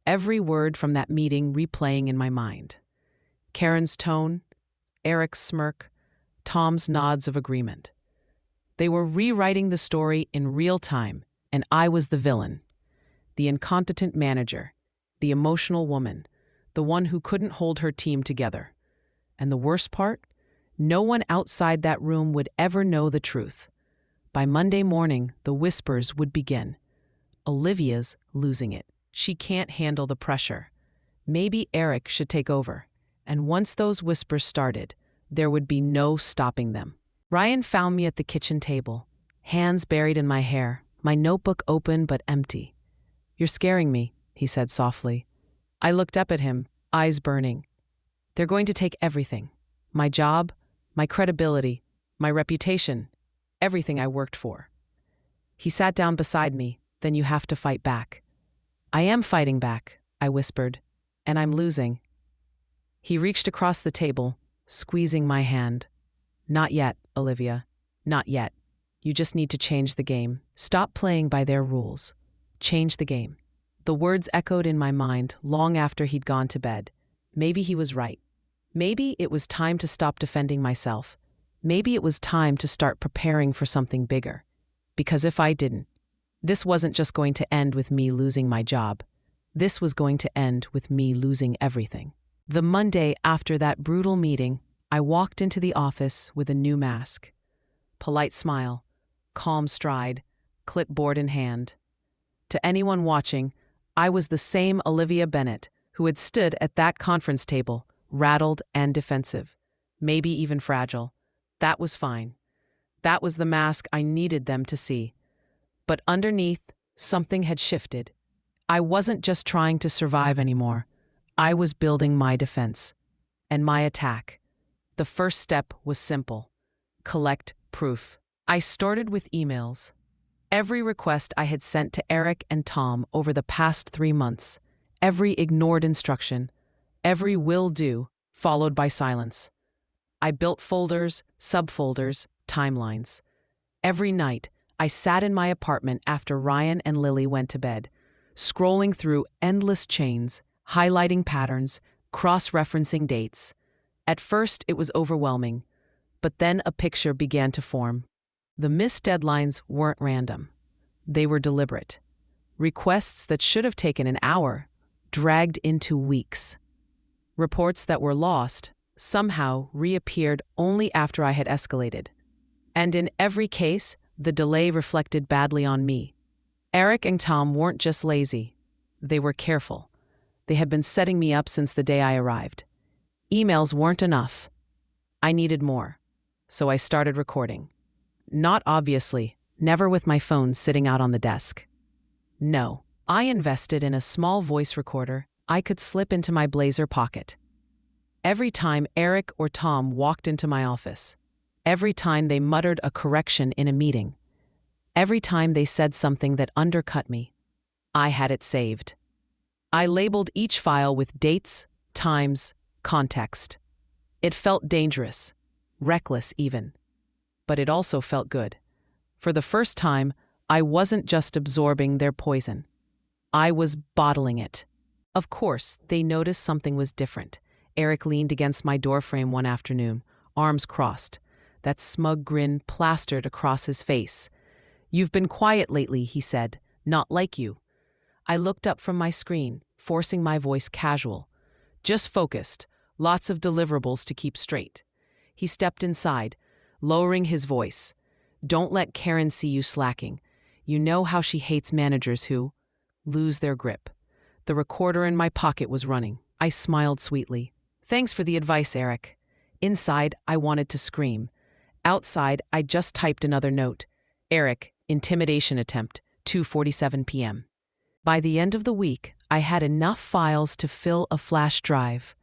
every word from that meeting replaying in my mind. Karen's tone, Eric's smirk, Tom's nods of agreement. They were rewriting the story in real time, and I was the villain. The incompetent manager, the emotional woman, the one who couldn't hold her team together. And the worst part? No one outside that room would ever know the truth. By Monday morning, the whispers would begin. Olivia's losing it. She can't handle the pressure. Maybe Eric should take over. And once those whispers started, there would be no stopping them. Ryan found me at the kitchen table, hands buried in my hair, my notebook open but empty. "You're scaring me," he said softly. I looked up at him, eyes burning. "They're going to take everything. My job, my credibility, my reputation, everything I worked for." He sat down beside me. "Then you have to fight back." "I am fighting back," I whispered, "and I'm losing." He reached across the table, squeezing my hand. "Not yet, Olivia. Not yet. You just need to change the game. Stop playing by their rules. Change the game." The words echoed in my mind long after he'd gone to bed. Maybe he was right. Maybe it was time to stop defending myself. Maybe it was time to start preparing for something bigger. Because if I didn't, this wasn't just going to end with me losing my job. This was going to end with me losing everything. The Monday after that brutal meeting, I walked into the office with a new mask. Polite smile, calm stride, clipboard in hand. To anyone watching, I was the same Olivia Bennett who had stood at that conference table, rattled and defensive, maybe even fragile. That was fine. That was the mask I needed them to see. But underneath, something had shifted. I wasn't just trying to survive anymore. I was building my defense. And my attack. The first step was simple. Collect proof. I started with emails. Every request I had sent to Eric and Tom over the past 3 months. Every ignored instruction. Every will do, followed by silence. I built folders, subfolders, timelines. Every night, I sat in my apartment after Ryan and Lily went to bed, scrolling through endless chains, highlighting patterns, cross-referencing dates. At first, it was overwhelming, but then a picture began to form. The missed deadlines weren't random. They were deliberate. Requests that should have taken an hour dragged into weeks. Reports that were lost somehow reappeared only after I had escalated. And in every case, the delay reflected badly on me. Eric and Tom weren't just lazy. They were careful. They had been setting me up since the day I arrived. Emails weren't enough. I needed more. So I started recording. Not obviously, never with my phone sitting out on the desk. No, I invested in a small voice recorder I could slip into my blazer pocket. Every time Eric or Tom walked into my office, every time they muttered a correction in a meeting, every time they said something that undercut me, I had it saved. I labeled each file with dates, times, context. It felt dangerous, reckless even. But it also felt good. For the first time, I wasn't just absorbing their poison. I was bottling it. Of course, they noticed something was different. Eric leaned against my doorframe one afternoon, arms crossed, that smug grin plastered across his face. "You've been quiet lately," he said. "Not like you." I looked up from my screen, forcing my voice casual. "Just focused. Lots of deliverables to keep straight." He stepped inside, lowering his voice. "Don't let Karen see you slacking. You know how she hates managers who lose their grip." The recorder in my pocket was running. I smiled sweetly. "Thanks for the advice, Eric." Inside, I wanted to scream. Outside, I just typed another note. "Eric, intimidation attempt, 2:47 p.m." By the end of the week, I had enough files to fill a flash drive.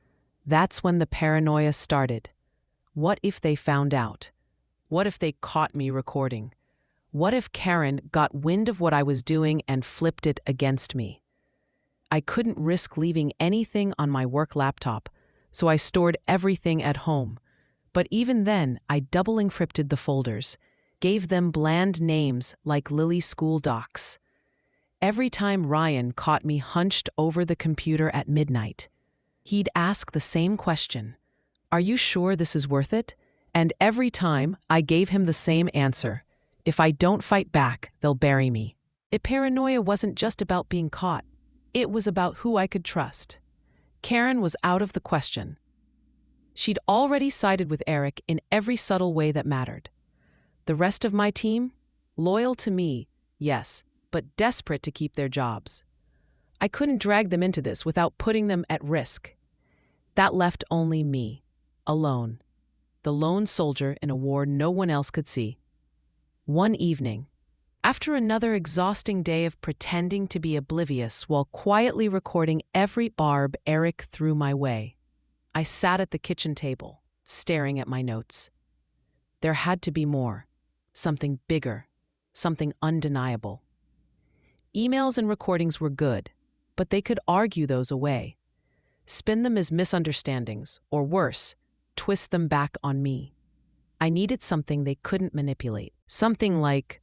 That's when the paranoia started. What if they found out? What if they caught me recording? What if Karen got wind of what I was doing and flipped it against me? I couldn't risk leaving anything on my work laptop, so I stored everything at home. But even then, I double encrypted the folders, gave them bland names like Lily's school docs. Every time Ryan caught me hunched over the computer at midnight, he'd ask the same question: "Are you sure this is worth it?" And every time, I gave him the same answer: "If I don't fight back, they'll bury me." Paranoia wasn't just about being caught. It was about who I could trust. Karen was out of the question. She'd already sided with Eric in every subtle way that mattered. The rest of my team? Loyal to me, yes, but desperate to keep their jobs. I couldn't drag them into this without putting them at risk. That left only me, alone, the lone soldier in a war no one else could see. One evening, after another exhausting day of pretending to be oblivious while quietly recording every barb Eric threw my way, I sat at the kitchen table, staring at my notes. There had to be more, something bigger, something undeniable. Emails and recordings were good, but they could argue those away, spin them as misunderstandings, or worse, twist them back on me. I needed something they couldn't manipulate, something like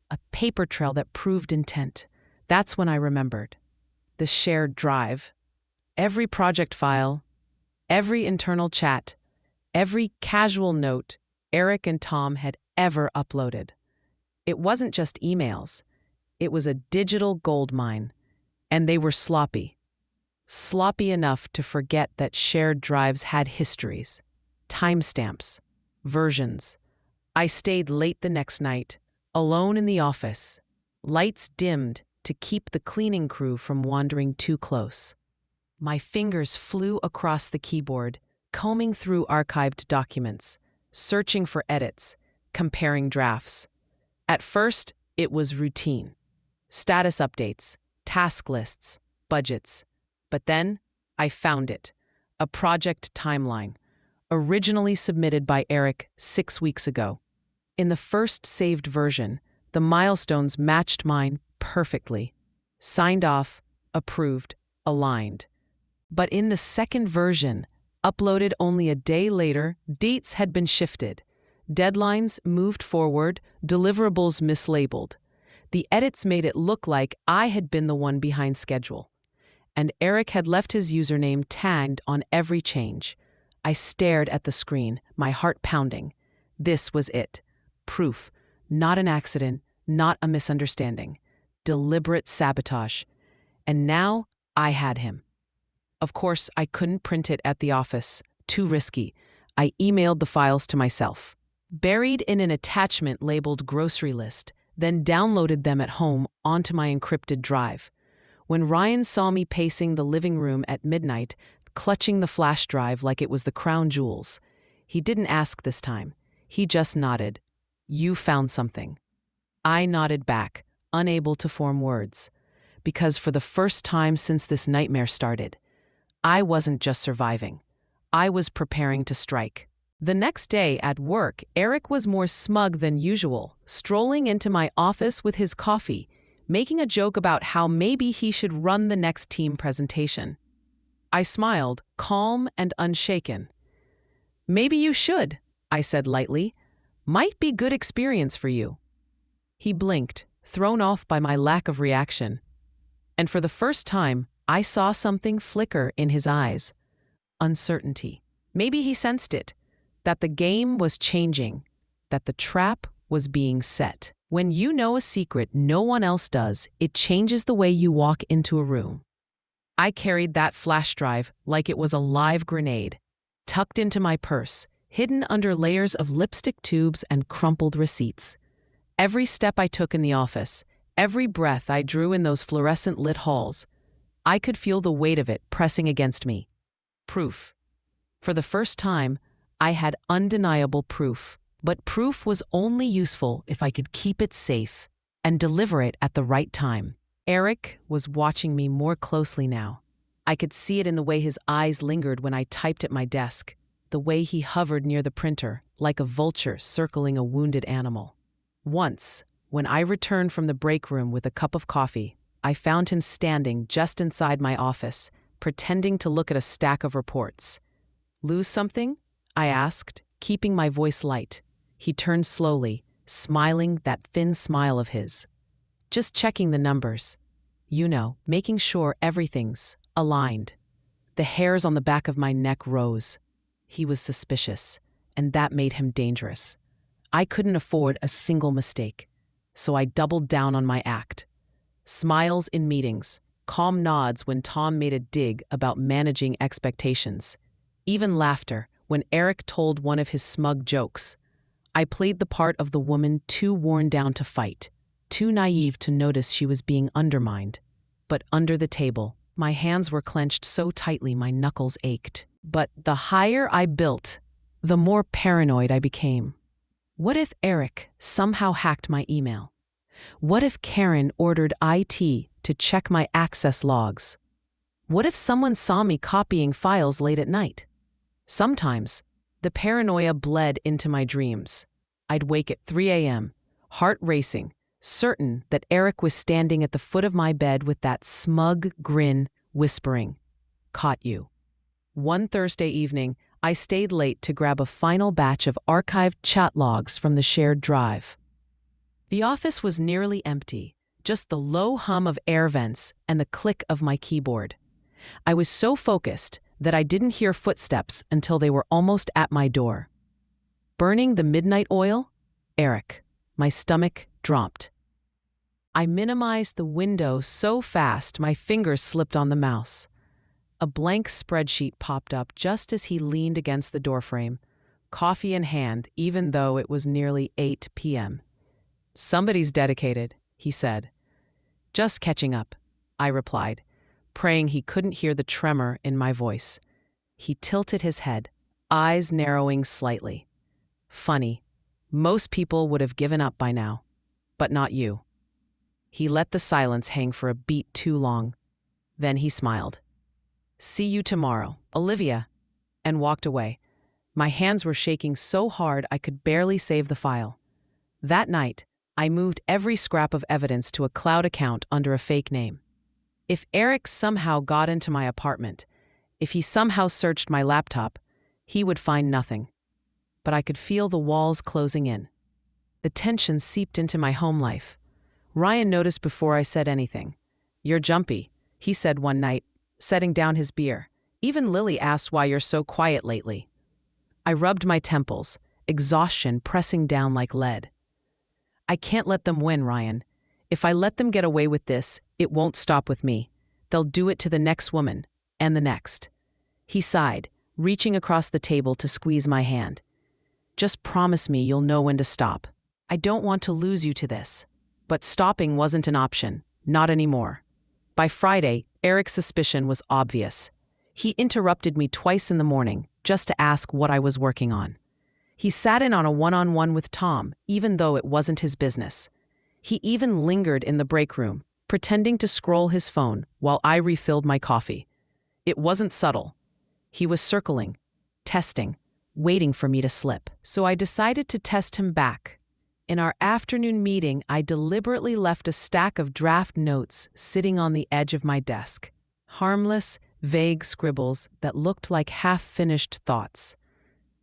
a paper trail that proved intent. That's when I remembered. The shared drive. Every project file, every internal chat, every casual note Eric and Tom had ever uploaded. It wasn't just emails. It was a digital goldmine, and they were sloppy. Sloppy enough to forget that shared drives had histories, timestamps, versions. I stayed late the next night, alone in the office, lights dimmed to keep the cleaning crew from wandering too close. My fingers flew across the keyboard, combing through archived documents, searching for edits, comparing drafts. At first, it was routine. Status updates, task lists, budgets. But then, I found it. A project timeline, originally submitted by Eric 6 weeks ago. In the first saved version, the milestones matched mine perfectly. Signed off, approved, aligned. But in the second version, uploaded only a day later, dates had been shifted. Deadlines moved forward, deliverables mislabeled. The edits made it look like I had been the one behind schedule. And Eric had left his username tagged on every change. I stared at the screen, my heart pounding. This was it. Proof. Not an accident, not a misunderstanding. Deliberate sabotage. And now I had him. Of course, I couldn't print it at the office. Too risky. I emailed the files to myself. Buried in an attachment labeled grocery list, then downloaded them at home onto my encrypted drive. When Ryan saw me pacing the living room at midnight, clutching the flash drive like it was the crown jewels, he didn't ask this time. He just nodded. "You found something." I nodded back, unable to form words. Because for the first time since this nightmare started, I wasn't just surviving. I was preparing to strike. The next day at work, Eric was more smug than usual, strolling into my office with his coffee, making a joke about how maybe he should run the next team presentation. I smiled, calm and unshaken. "Maybe you should," I said lightly. "Might be good experience for you." He blinked, thrown off by my lack of reaction. And for the first time, I saw something flicker in his eyes. Uncertainty. Maybe he sensed it, that the game was changing, that the trap was being set. When you know a secret no one else does, it changes the way you walk into a room. I carried that flash drive like it was a live grenade, tucked into my purse, hidden under layers of lipstick tubes and crumpled receipts. Every step I took in the office, every breath I drew in those fluorescent lit halls, I could feel the weight of it pressing against me. Proof. For the first time, I had undeniable proof. But proof was only useful if I could keep it safe and deliver it at the right time. Eric was watching me more closely now. I could see it in the way his eyes lingered when I typed at my desk, the way he hovered near the printer, like a vulture circling a wounded animal. Once, when I returned from the break room with a cup of coffee, I found him standing just inside my office, pretending to look at a stack of reports. "Lose something?" I asked, keeping my voice light. He turned slowly, smiling that thin smile of his. "Just checking the numbers. You know, making sure everything's aligned." The hairs on the back of my neck rose. He was suspicious, and that made him dangerous. I couldn't afford a single mistake, so I doubled down on my act. Smiles in meetings, calm nods when Tom made a dig about managing expectations, even laughter when Eric told one of his smug jokes. I played the part of the woman too worn down to fight, too naive to notice she was being undermined. But under the table, my hands were clenched so tightly my knuckles ached. But the higher I built, the more paranoid I became. What if Eric somehow hacked my email? What if Karen ordered IT to check my access logs? What if someone saw me copying files late at night? Sometimes, the paranoia bled into my dreams. I'd wake at 3 a.m., heart racing, certain that Eric was standing at the foot of my bed with that smug grin, whispering, "Caught you." One Thursday evening, I stayed late to grab a final batch of archived chat logs from the shared drive. The office was nearly empty, just the low hum of air vents and the click of my keyboard. I was so focused that I didn't hear footsteps until they were almost at my door. Burning the midnight oil? Eric. My stomach dropped. I minimized the window so fast my fingers slipped on the mouse. A blank spreadsheet popped up just as he leaned against the doorframe, coffee in hand, even though it was nearly 8 p.m. "Somebody's dedicated," he said. "Just catching up," I replied, praying he couldn't hear the tremor in my voice. He tilted his head, eyes narrowing slightly. "Funny, most people would have given up by now, but not you." He let the silence hang for a beat too long. Then he smiled. "See you tomorrow, Olivia," and walked away. My hands were shaking so hard I could barely save the file. That night, I moved every scrap of evidence to a cloud account under a fake name. If Eric somehow got into my apartment, if he somehow searched my laptop, he would find nothing. But I could feel the walls closing in. The tension seeped into my home life. Ryan noticed before I said anything. "You're jumpy," he said one night, setting down his beer. "Even Lily asked why you're so quiet lately." I rubbed my temples, exhaustion pressing down like lead. "I can't let them win, Ryan. If I let them get away with this, it won't stop with me. They'll do it to the next woman, and the next." He sighed, reaching across the table to squeeze my hand. "Just promise me you'll know when to stop. I don't want to lose you to this." But stopping wasn't an option, not anymore. By Friday, Eric's suspicion was obvious. He interrupted me twice in the morning, just to ask what I was working on. He sat in on a one-on-one with Tom, even though it wasn't his business. He even lingered in the break room, pretending to scroll his phone while I refilled my coffee. It wasn't subtle. He was circling, testing, waiting for me to slip. So I decided to test him back. In our afternoon meeting, I deliberately left a stack of draft notes sitting on the edge of my desk. Harmless, vague scribbles that looked like half-finished thoughts.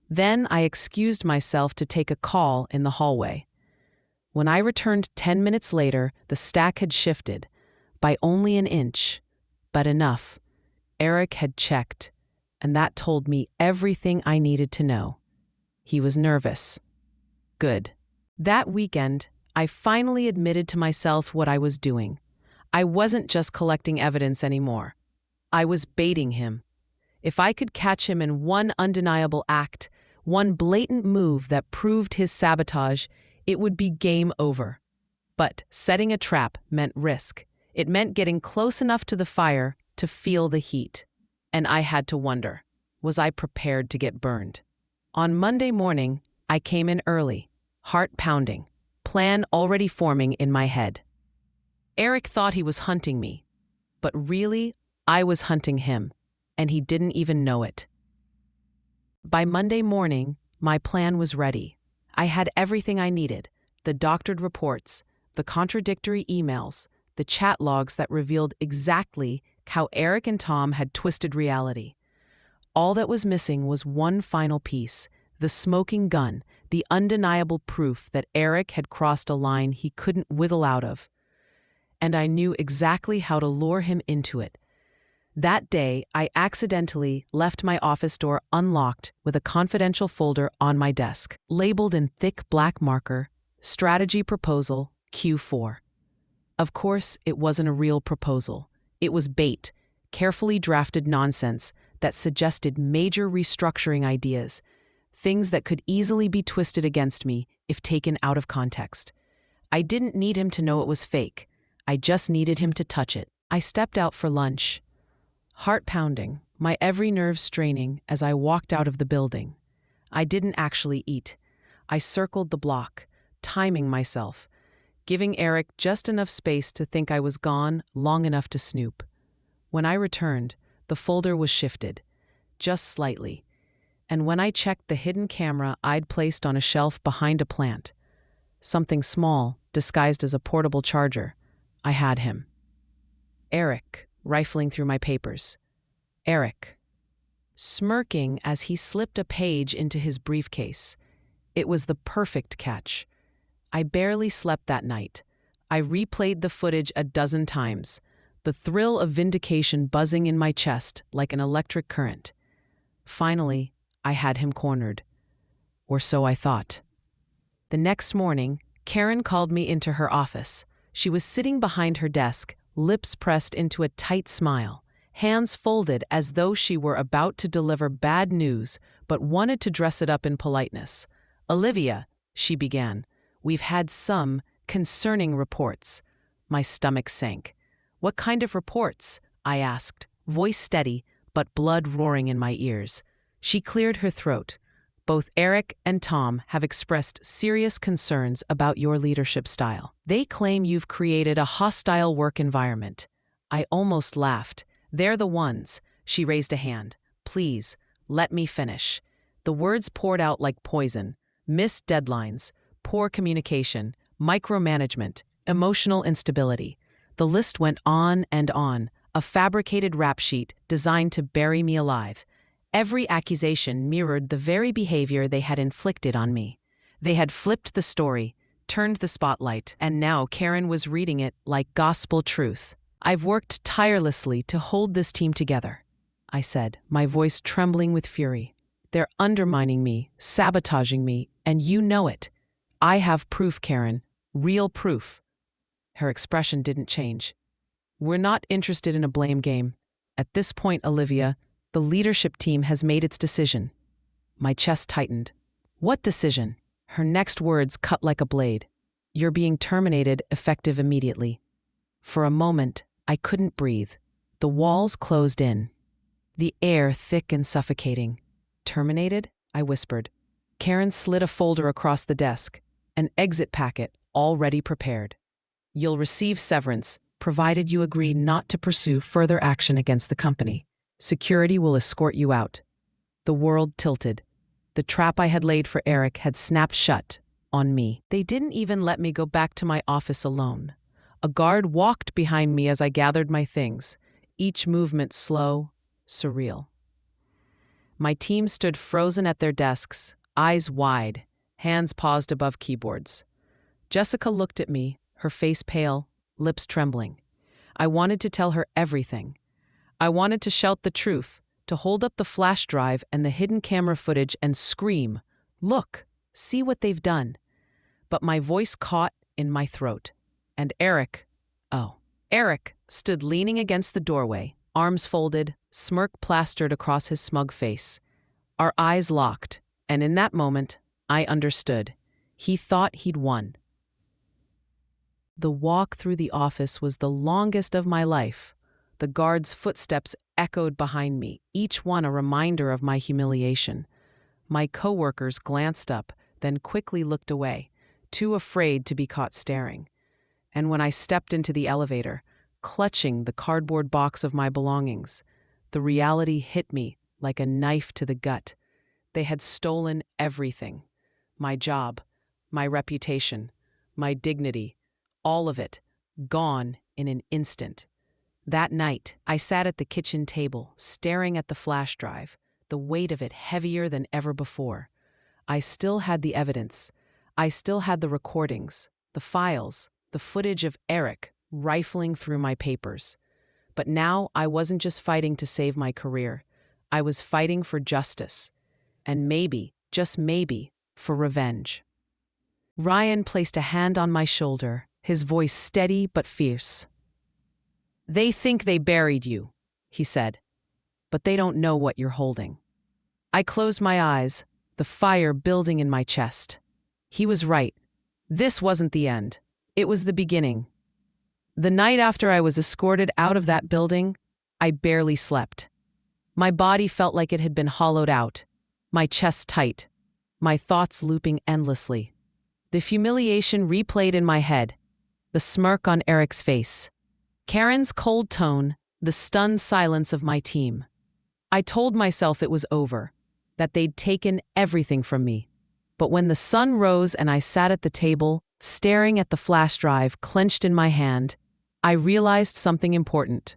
Then I excused myself to take a call in the hallway. When I returned 10 minutes later, the stack had shifted, by only an inch, but enough. Eric had checked, and that told me everything I needed to know. He was nervous. Good. That weekend, I finally admitted to myself what I was doing. I wasn't just collecting evidence anymore. I was baiting him. If I could catch him in one undeniable act, one blatant move that proved his sabotage, it would be game over. But setting a trap meant risk. It meant getting close enough to the fire to feel the heat. And I had to wonder, was I prepared to get burned? On Monday morning, I came in early, heart pounding, plan already forming in my head. Eric thought he was hunting me, but really, I was hunting him, and he didn't even know it. By Monday morning, my plan was ready. I had everything I needed: the doctored reports, the contradictory emails, the chat logs that revealed exactly how Eric and Tom had twisted reality. All that was missing was one final piece: the smoking gun, the undeniable proof that Eric had crossed a line he couldn't wiggle out of. And I knew exactly how to lure him into it. That day, I accidentally left my office door unlocked with a confidential folder on my desk, labeled in thick black marker, Strategy Proposal Q4. Of course, it wasn't a real proposal. It was bait, carefully drafted nonsense that suggested major restructuring ideas, things that could easily be twisted against me if taken out of context. I didn't need him to know it was fake. I just needed him to touch it. I stepped out for lunch, heart pounding, my every nerve straining as I walked out of the building. I didn't actually eat. I circled the block, timing myself, giving Eric just enough space to think I was gone long enough to snoop. When I returned, the folder was shifted, just slightly, and when I checked the hidden camera I'd placed on a shelf behind a plant, something small, disguised as a portable charger, I had him. Eric, rifling through my papers. Eric, smirking as he slipped a page into his briefcase. It was the perfect catch. I barely slept that night. I replayed the footage a dozen times, the thrill of vindication buzzing in my chest like an electric current. Finally, I had him cornered. Or so I thought. The next morning, Karen called me into her office. She was sitting behind her desk, lips pressed into a tight smile, hands folded as though she were about to deliver bad news, but wanted to dress it up in politeness. "Olivia," she began, "we've had some concerning reports." My stomach sank. "What kind of reports?" I asked, voice steady, but blood roaring in my ears. She cleared her throat. "Both Eric and Tom have expressed serious concerns about your leadership style. They claim you've created a hostile work environment." I almost laughed. "They're the ones." She raised a hand. "Please, let me finish." The words poured out like poison. Missed deadlines, poor communication, micromanagement, emotional instability. The list went on and on, a fabricated rap sheet designed to bury me alive. Every accusation mirrored the very behavior they had inflicted on me. They had flipped the story, turned the spotlight, and now Karen was reading it like gospel truth. "I've worked tirelessly to hold this team together," I said, my voice trembling with fury. "They're undermining me, sabotaging me, and you know it. I have proof, Karen, real proof." Her expression didn't change. "We're not interested in a blame game. At this point, Olivia, the leadership team has made its decision." My chest tightened. "What decision?" Her next words cut like a blade. "You're being terminated, effective immediately." For a moment, I couldn't breathe. The walls closed in, the air thick and suffocating. "Terminated?" I whispered. Karen slid a folder across the desk, an exit packet already prepared. "You'll receive severance, provided you agree not to pursue further action against the company. Security will escort you out." The world tilted. The trap I had laid for Eric had snapped shut on me. They didn't even let me go back to my office alone. A guard walked behind me as I gathered my things, each movement slow, surreal. My team stood frozen at their desks, eyes wide, hands paused above keyboards. Jessica looked at me, her face pale, lips trembling. I wanted to tell her everything. I wanted to shout the truth, to hold up the flash drive and the hidden camera footage and scream, "Look, see what they've done." But my voice caught in my throat. And Eric stood leaning against the doorway, arms folded, smirk plastered across his smug face. Our eyes locked, and in that moment, I understood. He thought he'd won. The walk through the office was the longest of my life. The guards' footsteps echoed behind me, each one a reminder of my humiliation. My coworkers glanced up, then quickly looked away, too afraid to be caught staring. And when I stepped into the elevator, clutching the cardboard box of my belongings, the reality hit me like a knife to the gut. They had stolen everything. My job, my reputation, my dignity, all of it, gone in an instant. That night, I sat at the kitchen table, staring at the flash drive, the weight of it heavier than ever before. I still had the evidence. I still had the recordings, the files, the footage of Eric rifling through my papers. But now I wasn't just fighting to save my career. I was fighting for justice. And maybe, just maybe, for revenge. Ryan placed a hand on my shoulder, his voice steady but fierce. "They think they buried you," he said, "but they don't know what you're holding." I closed my eyes, the fire building in my chest. He was right. This wasn't the end. It was the beginning. The night after I was escorted out of that building, I barely slept. My body felt like it had been hollowed out, my chest tight, my thoughts looping endlessly. The humiliation replayed in my head, the smirk on Eric's face, Karen's cold tone, the stunned silence of my team. I told myself it was over, that they'd taken everything from me. But when the sun rose and I sat at the table, staring at the flash drive clenched in my hand, I realized something important.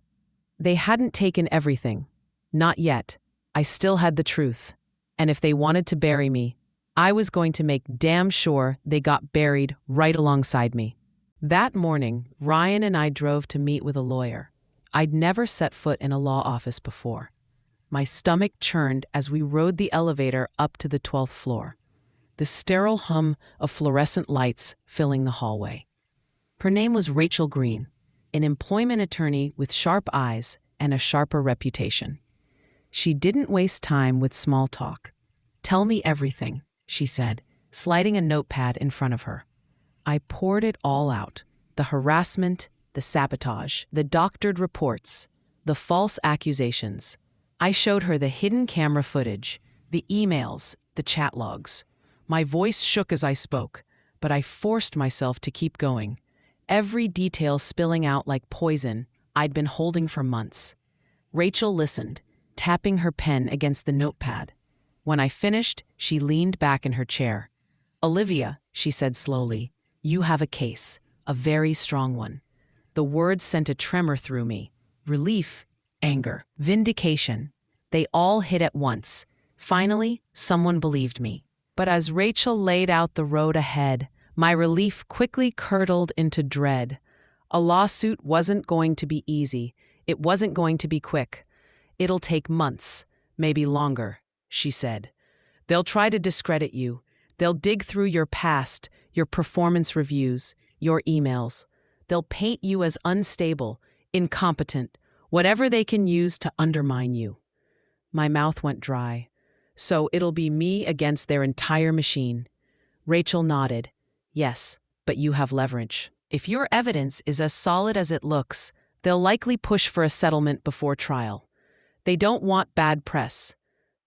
They hadn't taken everything. Not yet. I still had the truth. And if they wanted to bury me, I was going to make damn sure they got buried right alongside me. That morning, Ryan and I drove to meet with a lawyer. I'd never set foot in a law office before. My stomach churned as we rode the elevator up to the 12th floor, the sterile hum of fluorescent lights filling the hallway. Her name was Rachel Green, an employment attorney with sharp eyes and a sharper reputation. She didn't waste time with small talk. "Tell me everything," she said, sliding a notepad in front of her. I poured it all out. The harassment, the sabotage, the doctored reports, the false accusations. I showed her the hidden camera footage, the emails, the chat logs. My voice shook as I spoke, but I forced myself to keep going, every detail spilling out like poison I'd been holding for months. Rachel listened, tapping her pen against the notepad. When I finished, she leaned back in her chair. "Olivia," she said slowly, "you have a case, a very strong one." The words sent a tremor through me. Relief, anger, vindication. They all hit at once. Finally, someone believed me. But as Rachel laid out the road ahead, my relief quickly curdled into dread. A lawsuit wasn't going to be easy. It wasn't going to be quick. "It'll take months, maybe longer," she said. "They'll try to discredit you. They'll dig through your past, your performance reviews, your emails. They'll paint you as unstable, incompetent, whatever they can use to undermine you." My mouth went dry. "So it'll be me against their entire machine." Rachel nodded. "Yes, but you have leverage. If your evidence is as solid as it looks, they'll likely push for a settlement before trial. They don't want bad press."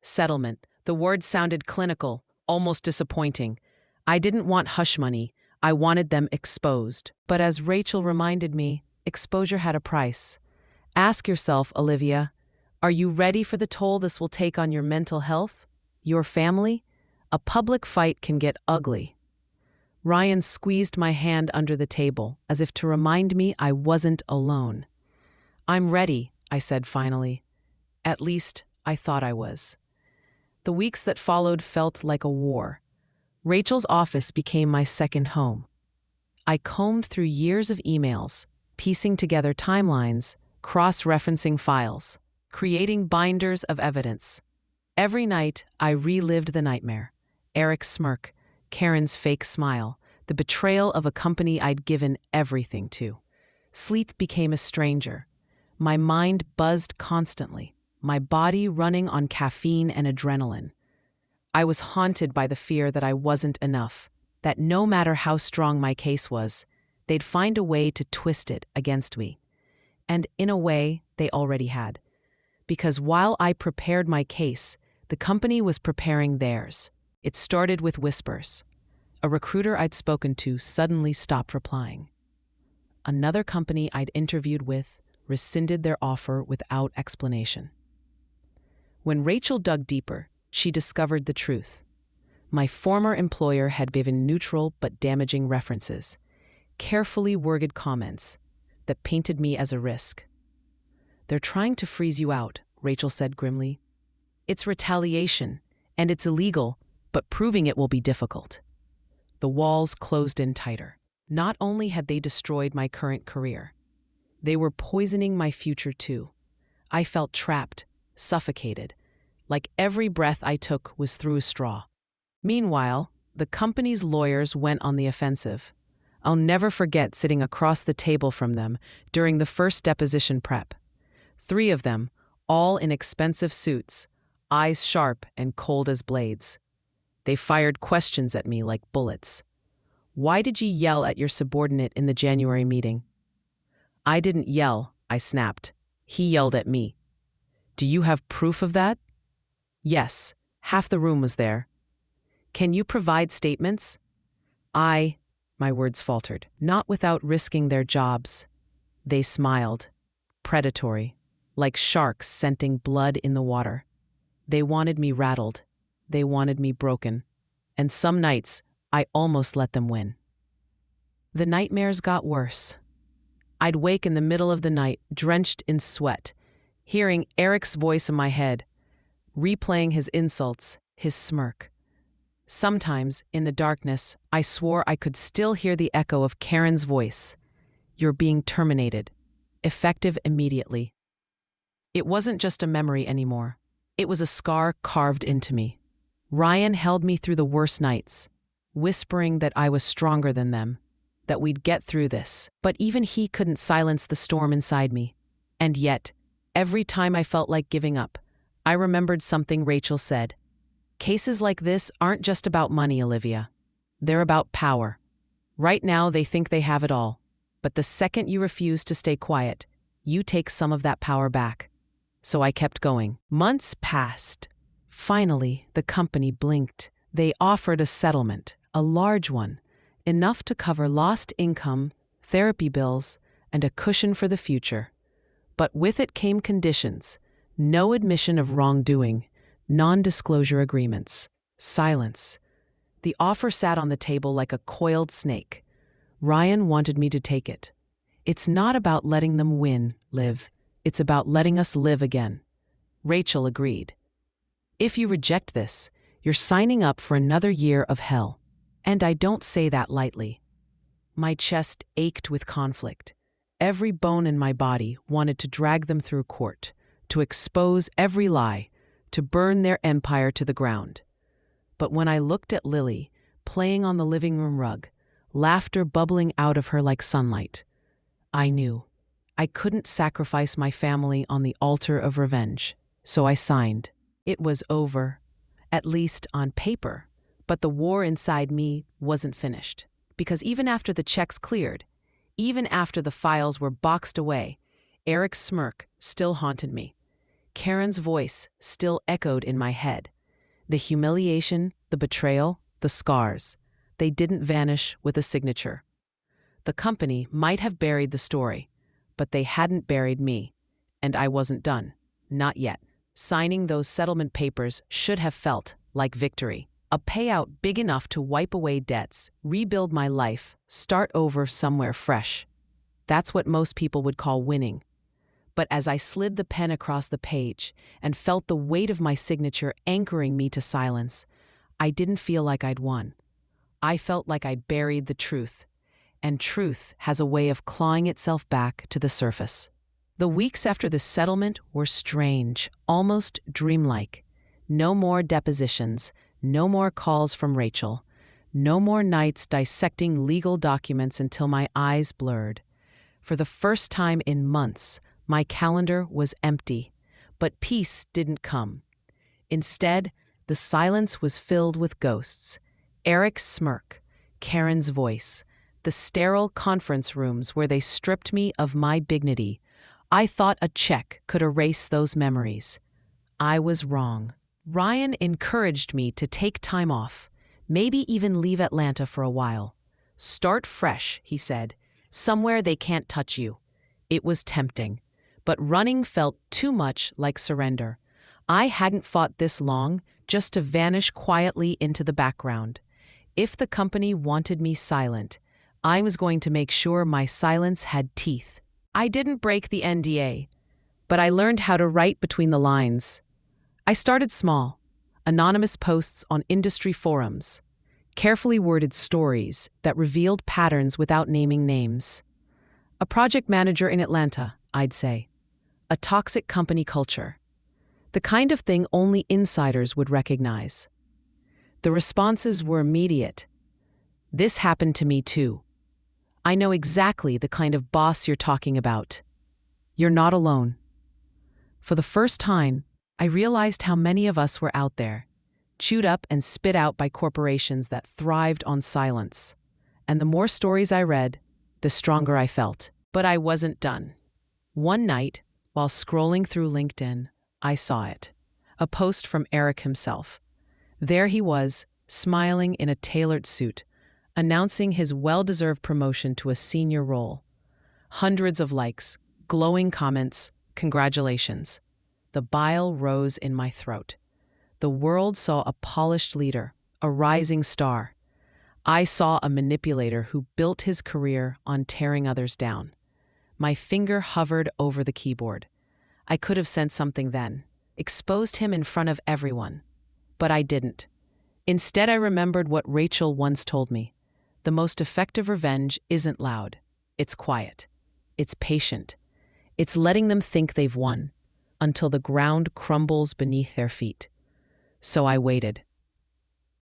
Settlement. The word sounded clinical, almost disappointing. I didn't want hush money. I wanted them exposed. But as Rachel reminded me, exposure had a price. Ask yourself, Olivia, are you ready for the toll this will take on your mental health? Your family? A public fight can get ugly. Ryan squeezed my hand under the table, as if to remind me I wasn't alone. "I'm ready," I said finally. At least, I thought I was. The weeks that followed felt like a war. Rachel's office became my second home. I combed through years of emails, piecing together timelines, cross-referencing files, creating binders of evidence. Every night, I relived the nightmare. Eric's smirk, Karen's fake smile, the betrayal of a company I'd given everything to. Sleep became a stranger. My mind buzzed constantly, my body running on caffeine and adrenaline. I was haunted by the fear that I wasn't enough, that no matter how strong my case was, they'd find a way to twist it against me. And in a way, they already had. Because while I prepared my case, the company was preparing theirs. It started with whispers. A recruiter I'd spoken to suddenly stopped replying. Another company I'd interviewed with rescinded their offer without explanation. When Rachel dug deeper, she discovered the truth. My former employer had given neutral but damaging references, carefully worded comments that painted me as a risk. "They're trying to freeze you out," Rachel said grimly. "It's retaliation, and it's illegal, but proving it will be difficult." The walls closed in tighter. Not only had they destroyed my current career, they were poisoning my future too. I felt trapped, suffocated, like every breath I took was through a straw. Meanwhile, the company's lawyers went on the offensive. I'll never forget sitting across the table from them during the first deposition prep. 3 of them, all in expensive suits, eyes sharp and cold as blades. They fired questions at me like bullets. "Why did you yell at your subordinate in the January meeting?" "I didn't yell," I snapped. "He yelled at me." "Do you have proof of that?" "Yes, half the room was there." "Can you provide statements?" My words faltered, not without risking their jobs. They smiled, predatory, like sharks scenting blood in the water. They wanted me rattled. They wanted me broken. And some nights, I almost let them win. The nightmares got worse. I'd wake in the middle of the night, drenched in sweat, hearing Eric's voice in my head, replaying his insults, his smirk. Sometimes, in the darkness, I swore I could still hear the echo of Karen's voice. "You're being terminated. Effective immediately." It wasn't just a memory anymore. It was a scar carved into me. Ryan held me through the worst nights, whispering that I was stronger than them, that we'd get through this. But even he couldn't silence the storm inside me. And yet, every time I felt like giving up, I remembered something Rachel said. "Cases like this aren't just about money, Olivia. They're about power. Right now, they think they have it all. But the second you refuse to stay quiet, you take some of that power back." So I kept going. Months passed. Finally, the company blinked. They offered a settlement, a large one, enough to cover lost income, therapy bills, and a cushion for the future. But with it came conditions: no admission of wrongdoing, non-disclosure agreements, silence. The offer sat on the table like a coiled snake. Ryan wanted me to take it. "It's not about letting them win, Liv. It's about letting us live again." Rachel agreed. "If you reject this, you're signing up for another year of hell." And I don't say that lightly. My chest ached with conflict. Every bone in my body wanted to drag them through court, to expose every lie, to burn their empire to the ground. But when I looked at Lily, playing on the living room rug, laughter bubbling out of her like sunlight, I knew I couldn't sacrifice my family on the altar of revenge. So I signed. It was over, at least on paper. But the war inside me wasn't finished. Because even after the checks cleared, even after the files were boxed away, Eric's smirk still haunted me. Karen's voice still echoed in my head. The humiliation, the betrayal, the scars, they didn't vanish with a signature. The company might have buried the story, but they hadn't buried me. And I wasn't done. Not yet. Signing those settlement papers should have felt like victory. A payout big enough to wipe away debts, rebuild my life, start over somewhere fresh. That's what most people would call winning. But as I slid the pen across the page and felt the weight of my signature anchoring me to silence, I didn't feel like I'd won. I felt like I'd buried the truth. and truth has a way of clawing itself back to the surface. The weeks after the settlement were strange, almost dreamlike. No more depositions, no more calls from Rachel, no more nights dissecting legal documents until my eyes blurred. For the first time in months, my calendar was empty, but peace didn't come. Instead, the silence was filled with ghosts. Eric's smirk, Karen's voice, the sterile conference rooms where they stripped me of my dignity. I thought a check could erase those memories. I was wrong. Ryan encouraged me to take time off, maybe even leave Atlanta for a while. Start fresh, he said. Somewhere they can't touch you. It was tempting, but running felt too much like surrender. I hadn't fought this long just to vanish quietly into the background. If the company wanted me silent, I was going to make sure my silence had teeth. I didn't break the NDA, but I learned how to write between the lines. I started small, anonymous posts on industry forums, carefully worded stories that revealed patterns without naming names. A project manager in Atlanta, I'd say. A toxic company culture. The kind of thing only insiders would recognize. The responses were immediate. This happened to me too. I know exactly the kind of boss you're talking about. You're not alone. For the first time, I realized how many of us were out there, chewed up and spit out by corporations that thrived on silence. And the more stories I read, the stronger I felt. But I wasn't done. One night, while scrolling through LinkedIn, I saw it. A post from Eric himself. There he was, smiling in a tailored suit, announcing his well-deserved promotion to a senior role. Hundreds of likes, glowing comments, congratulations. The bile rose in my throat. The world saw a polished leader, a rising star. I saw a manipulator who built his career on tearing others down. My finger hovered over the keyboard. I could have sent something then, exposed him in front of everyone. But I didn't. Instead, I remembered what Rachel once told me. The most effective revenge isn't loud. It's quiet. It's patient. It's letting them think they've won, until the ground crumbles beneath their feet. So I waited.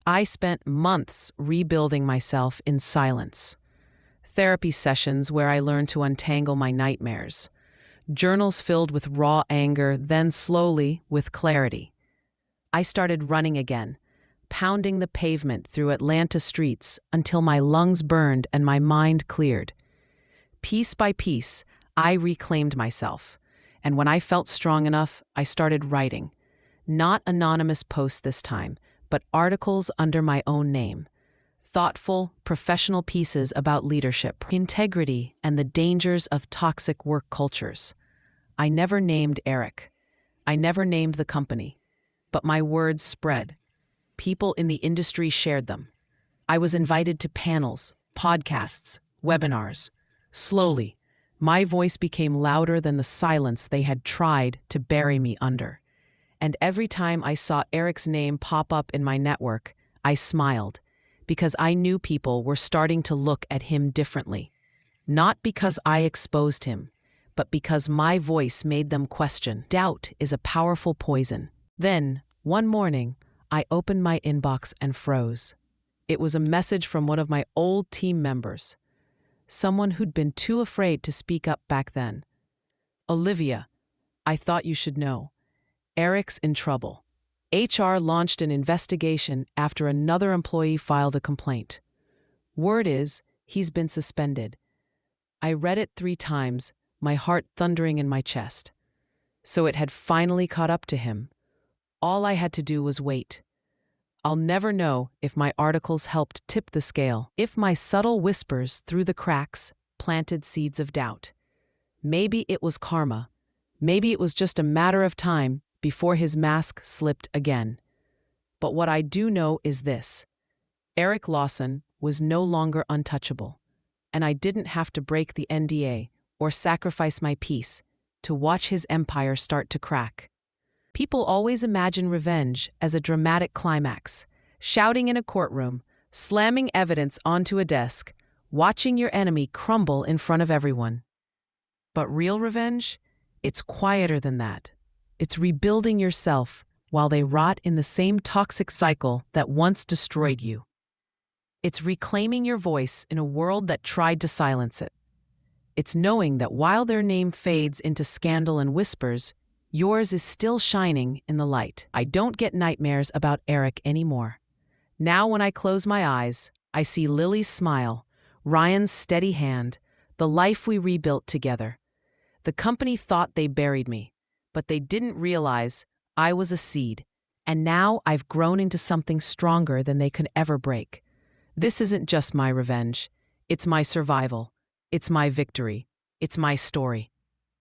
I spent months rebuilding myself in silence. Therapy sessions where I learned to untangle my nightmares. Journals filled with raw anger, then slowly with clarity. I started running again, pounding the pavement through Atlanta streets until my lungs burned and my mind cleared. Piece by piece, I reclaimed myself. And when I felt strong enough, I started writing. Not anonymous posts this time, but articles under my own name. Thoughtful, professional pieces about leadership, integrity, and the dangers of toxic work cultures. I never named Eric. I never named the company. But my words spread. People in the industry shared them. I was invited to panels, podcasts, webinars. Slowly, my voice became louder than the silence they had tried to bury me under. And every time I saw Eric's name pop up in my network, I smiled, because I knew people were starting to look at him differently. Not because I exposed him, but because my voice made them question. Doubt is a powerful poison. Then, one morning, I opened my inbox and froze. It was a message from one of my old team members, someone who'd been too afraid to speak up back then. Olivia, I thought you should know. Eric's in trouble. HR launched an investigation after another employee filed a complaint. Word is, he's been suspended. I read it 3 times, my heart thundering in my chest. So it had finally caught up to him. All I had to do was wait. I'll never know if my articles helped tip the scale, if my subtle whispers through the cracks planted seeds of doubt. Maybe it was karma. Maybe it was just a matter of time before his mask slipped again. But what I do know is this. Eric Lawson was no longer untouchable, and I didn't have to break the NDA or sacrifice my peace to watch his empire start to crack. People always imagine revenge as a dramatic climax, shouting in a courtroom, slamming evidence onto a desk, watching your enemy crumble in front of everyone. But real revenge? It's quieter than that. It's rebuilding yourself while they rot in the same toxic cycle that once destroyed you. It's reclaiming your voice in a world that tried to silence it. It's knowing that while their name fades into scandal and whispers, yours is still shining in the light. I don't get nightmares about Eric anymore. Now when I close my eyes, I see Lily's smile, Ryan's steady hand, the life we rebuilt together. The company thought they buried me, but they didn't realize I was a seed, and now I've grown into something stronger than they could ever break. This isn't just my revenge. It's my survival. It's my victory. It's my story.